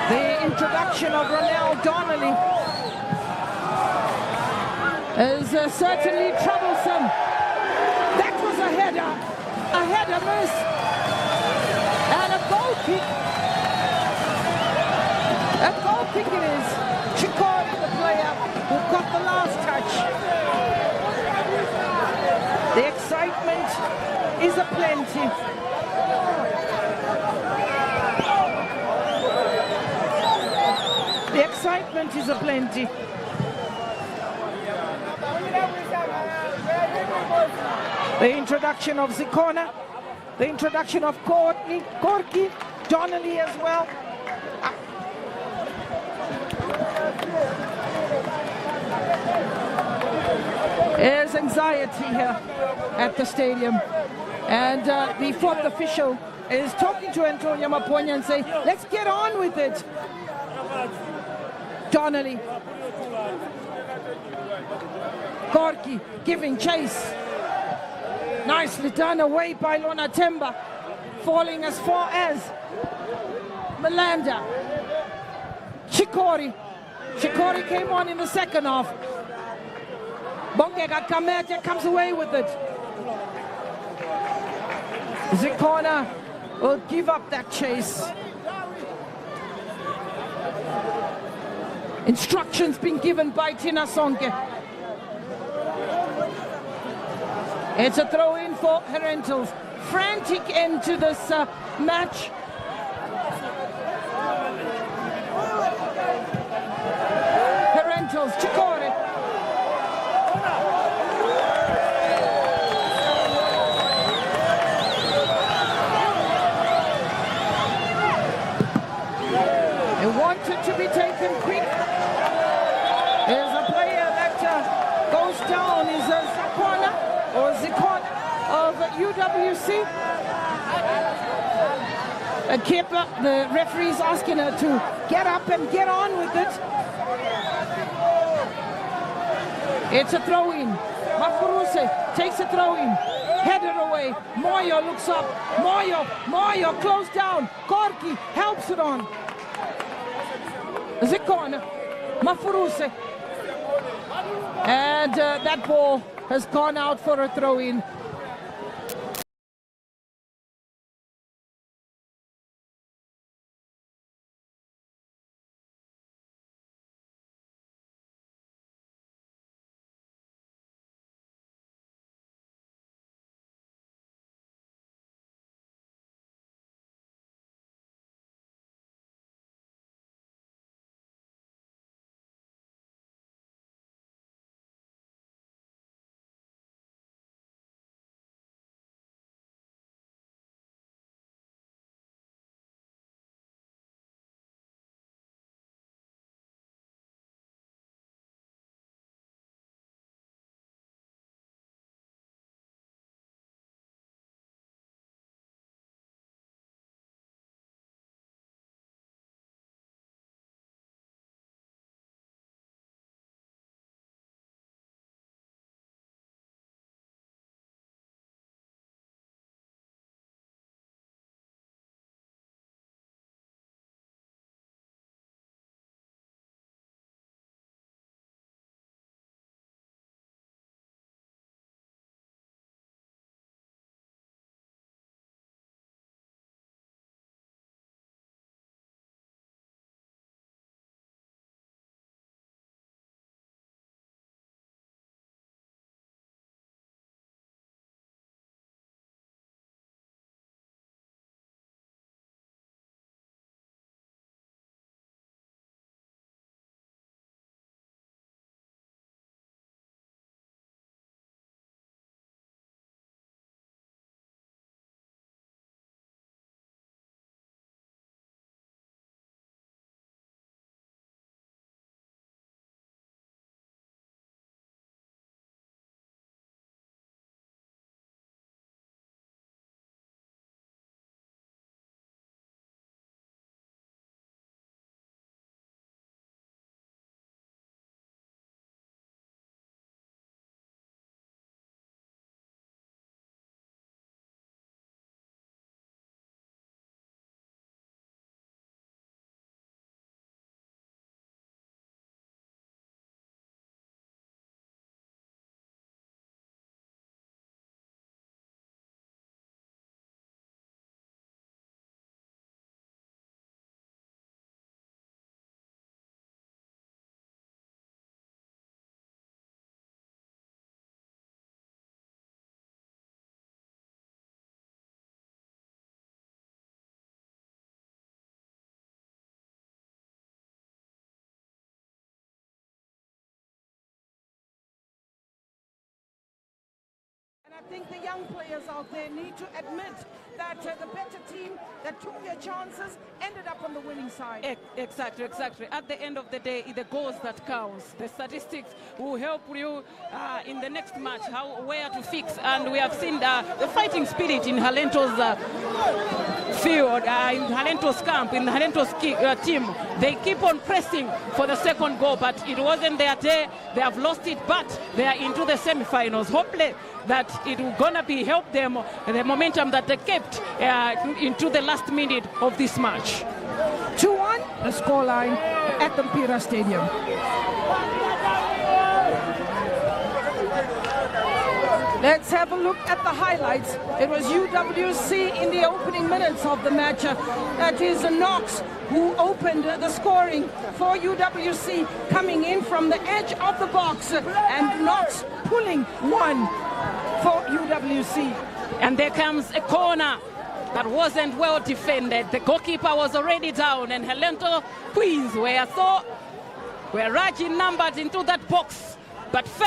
The introduction of Ronald Donnelly is certainly troublesome. That was a header miss. And a goal kick. A goal kick it is. Chikori, the player who got the last touch. The excitement is aplenty. The excitement is aplenty. The introduction of Zikona. The introduction of Corky, Donnelly as well. There's anxiety here at the stadium. And the fourth official is talking to Antonio Maponya and saying, let's get on with it. Donnelly. Corky giving chase. Nicely done away by Lona Temba, falling as far as Melanda. Chikori came on in the second half. Bongega Kamete comes away with it. Zikona will give up that chase. Instructions being given by Tina Sonke. It's a throw-in for Herentals. Frantic into this match. Herentals, Chikore. They wanted to be taken quick. There's a player that goes down, is Zakona or Zikona of UWC. A keeper, the referee's asking her to get up and get on with it. It's a throw-in. Mafuruse takes a throw-in. Header away. Moyo looks up. Moyo closed down. Corky helps it on. Zikona, Mafuruse. And that ball has gone out for a throw-in. I think the young players out there need to admit that the better team that took their chances ended up on the winning side. Exactly. At the end of the day, it's the goals that counts. The statistics will help you in the next match, where to fix. And we have seen the fighting spirit in Herentals field, in Herentals camp, in the Herentals team. They keep on pressing for the second goal, but it wasn't their day. They have lost it, but they are into the semi-finals. Hopefully that it will gonna be help them the momentum that they kept into the last minute of this match. 2-1, the scoreline at the Mpira Stadium. Let's have a look at the highlights. It was UWC in the opening minutes of the match. That is Knox who opened the scoring for UWC, coming in from the edge of the box, and Knox pulling one for UWC. And there comes a corner that wasn't well defended. The goalkeeper was already down, and Herentals Queens were rushing numbers into that box, but fell.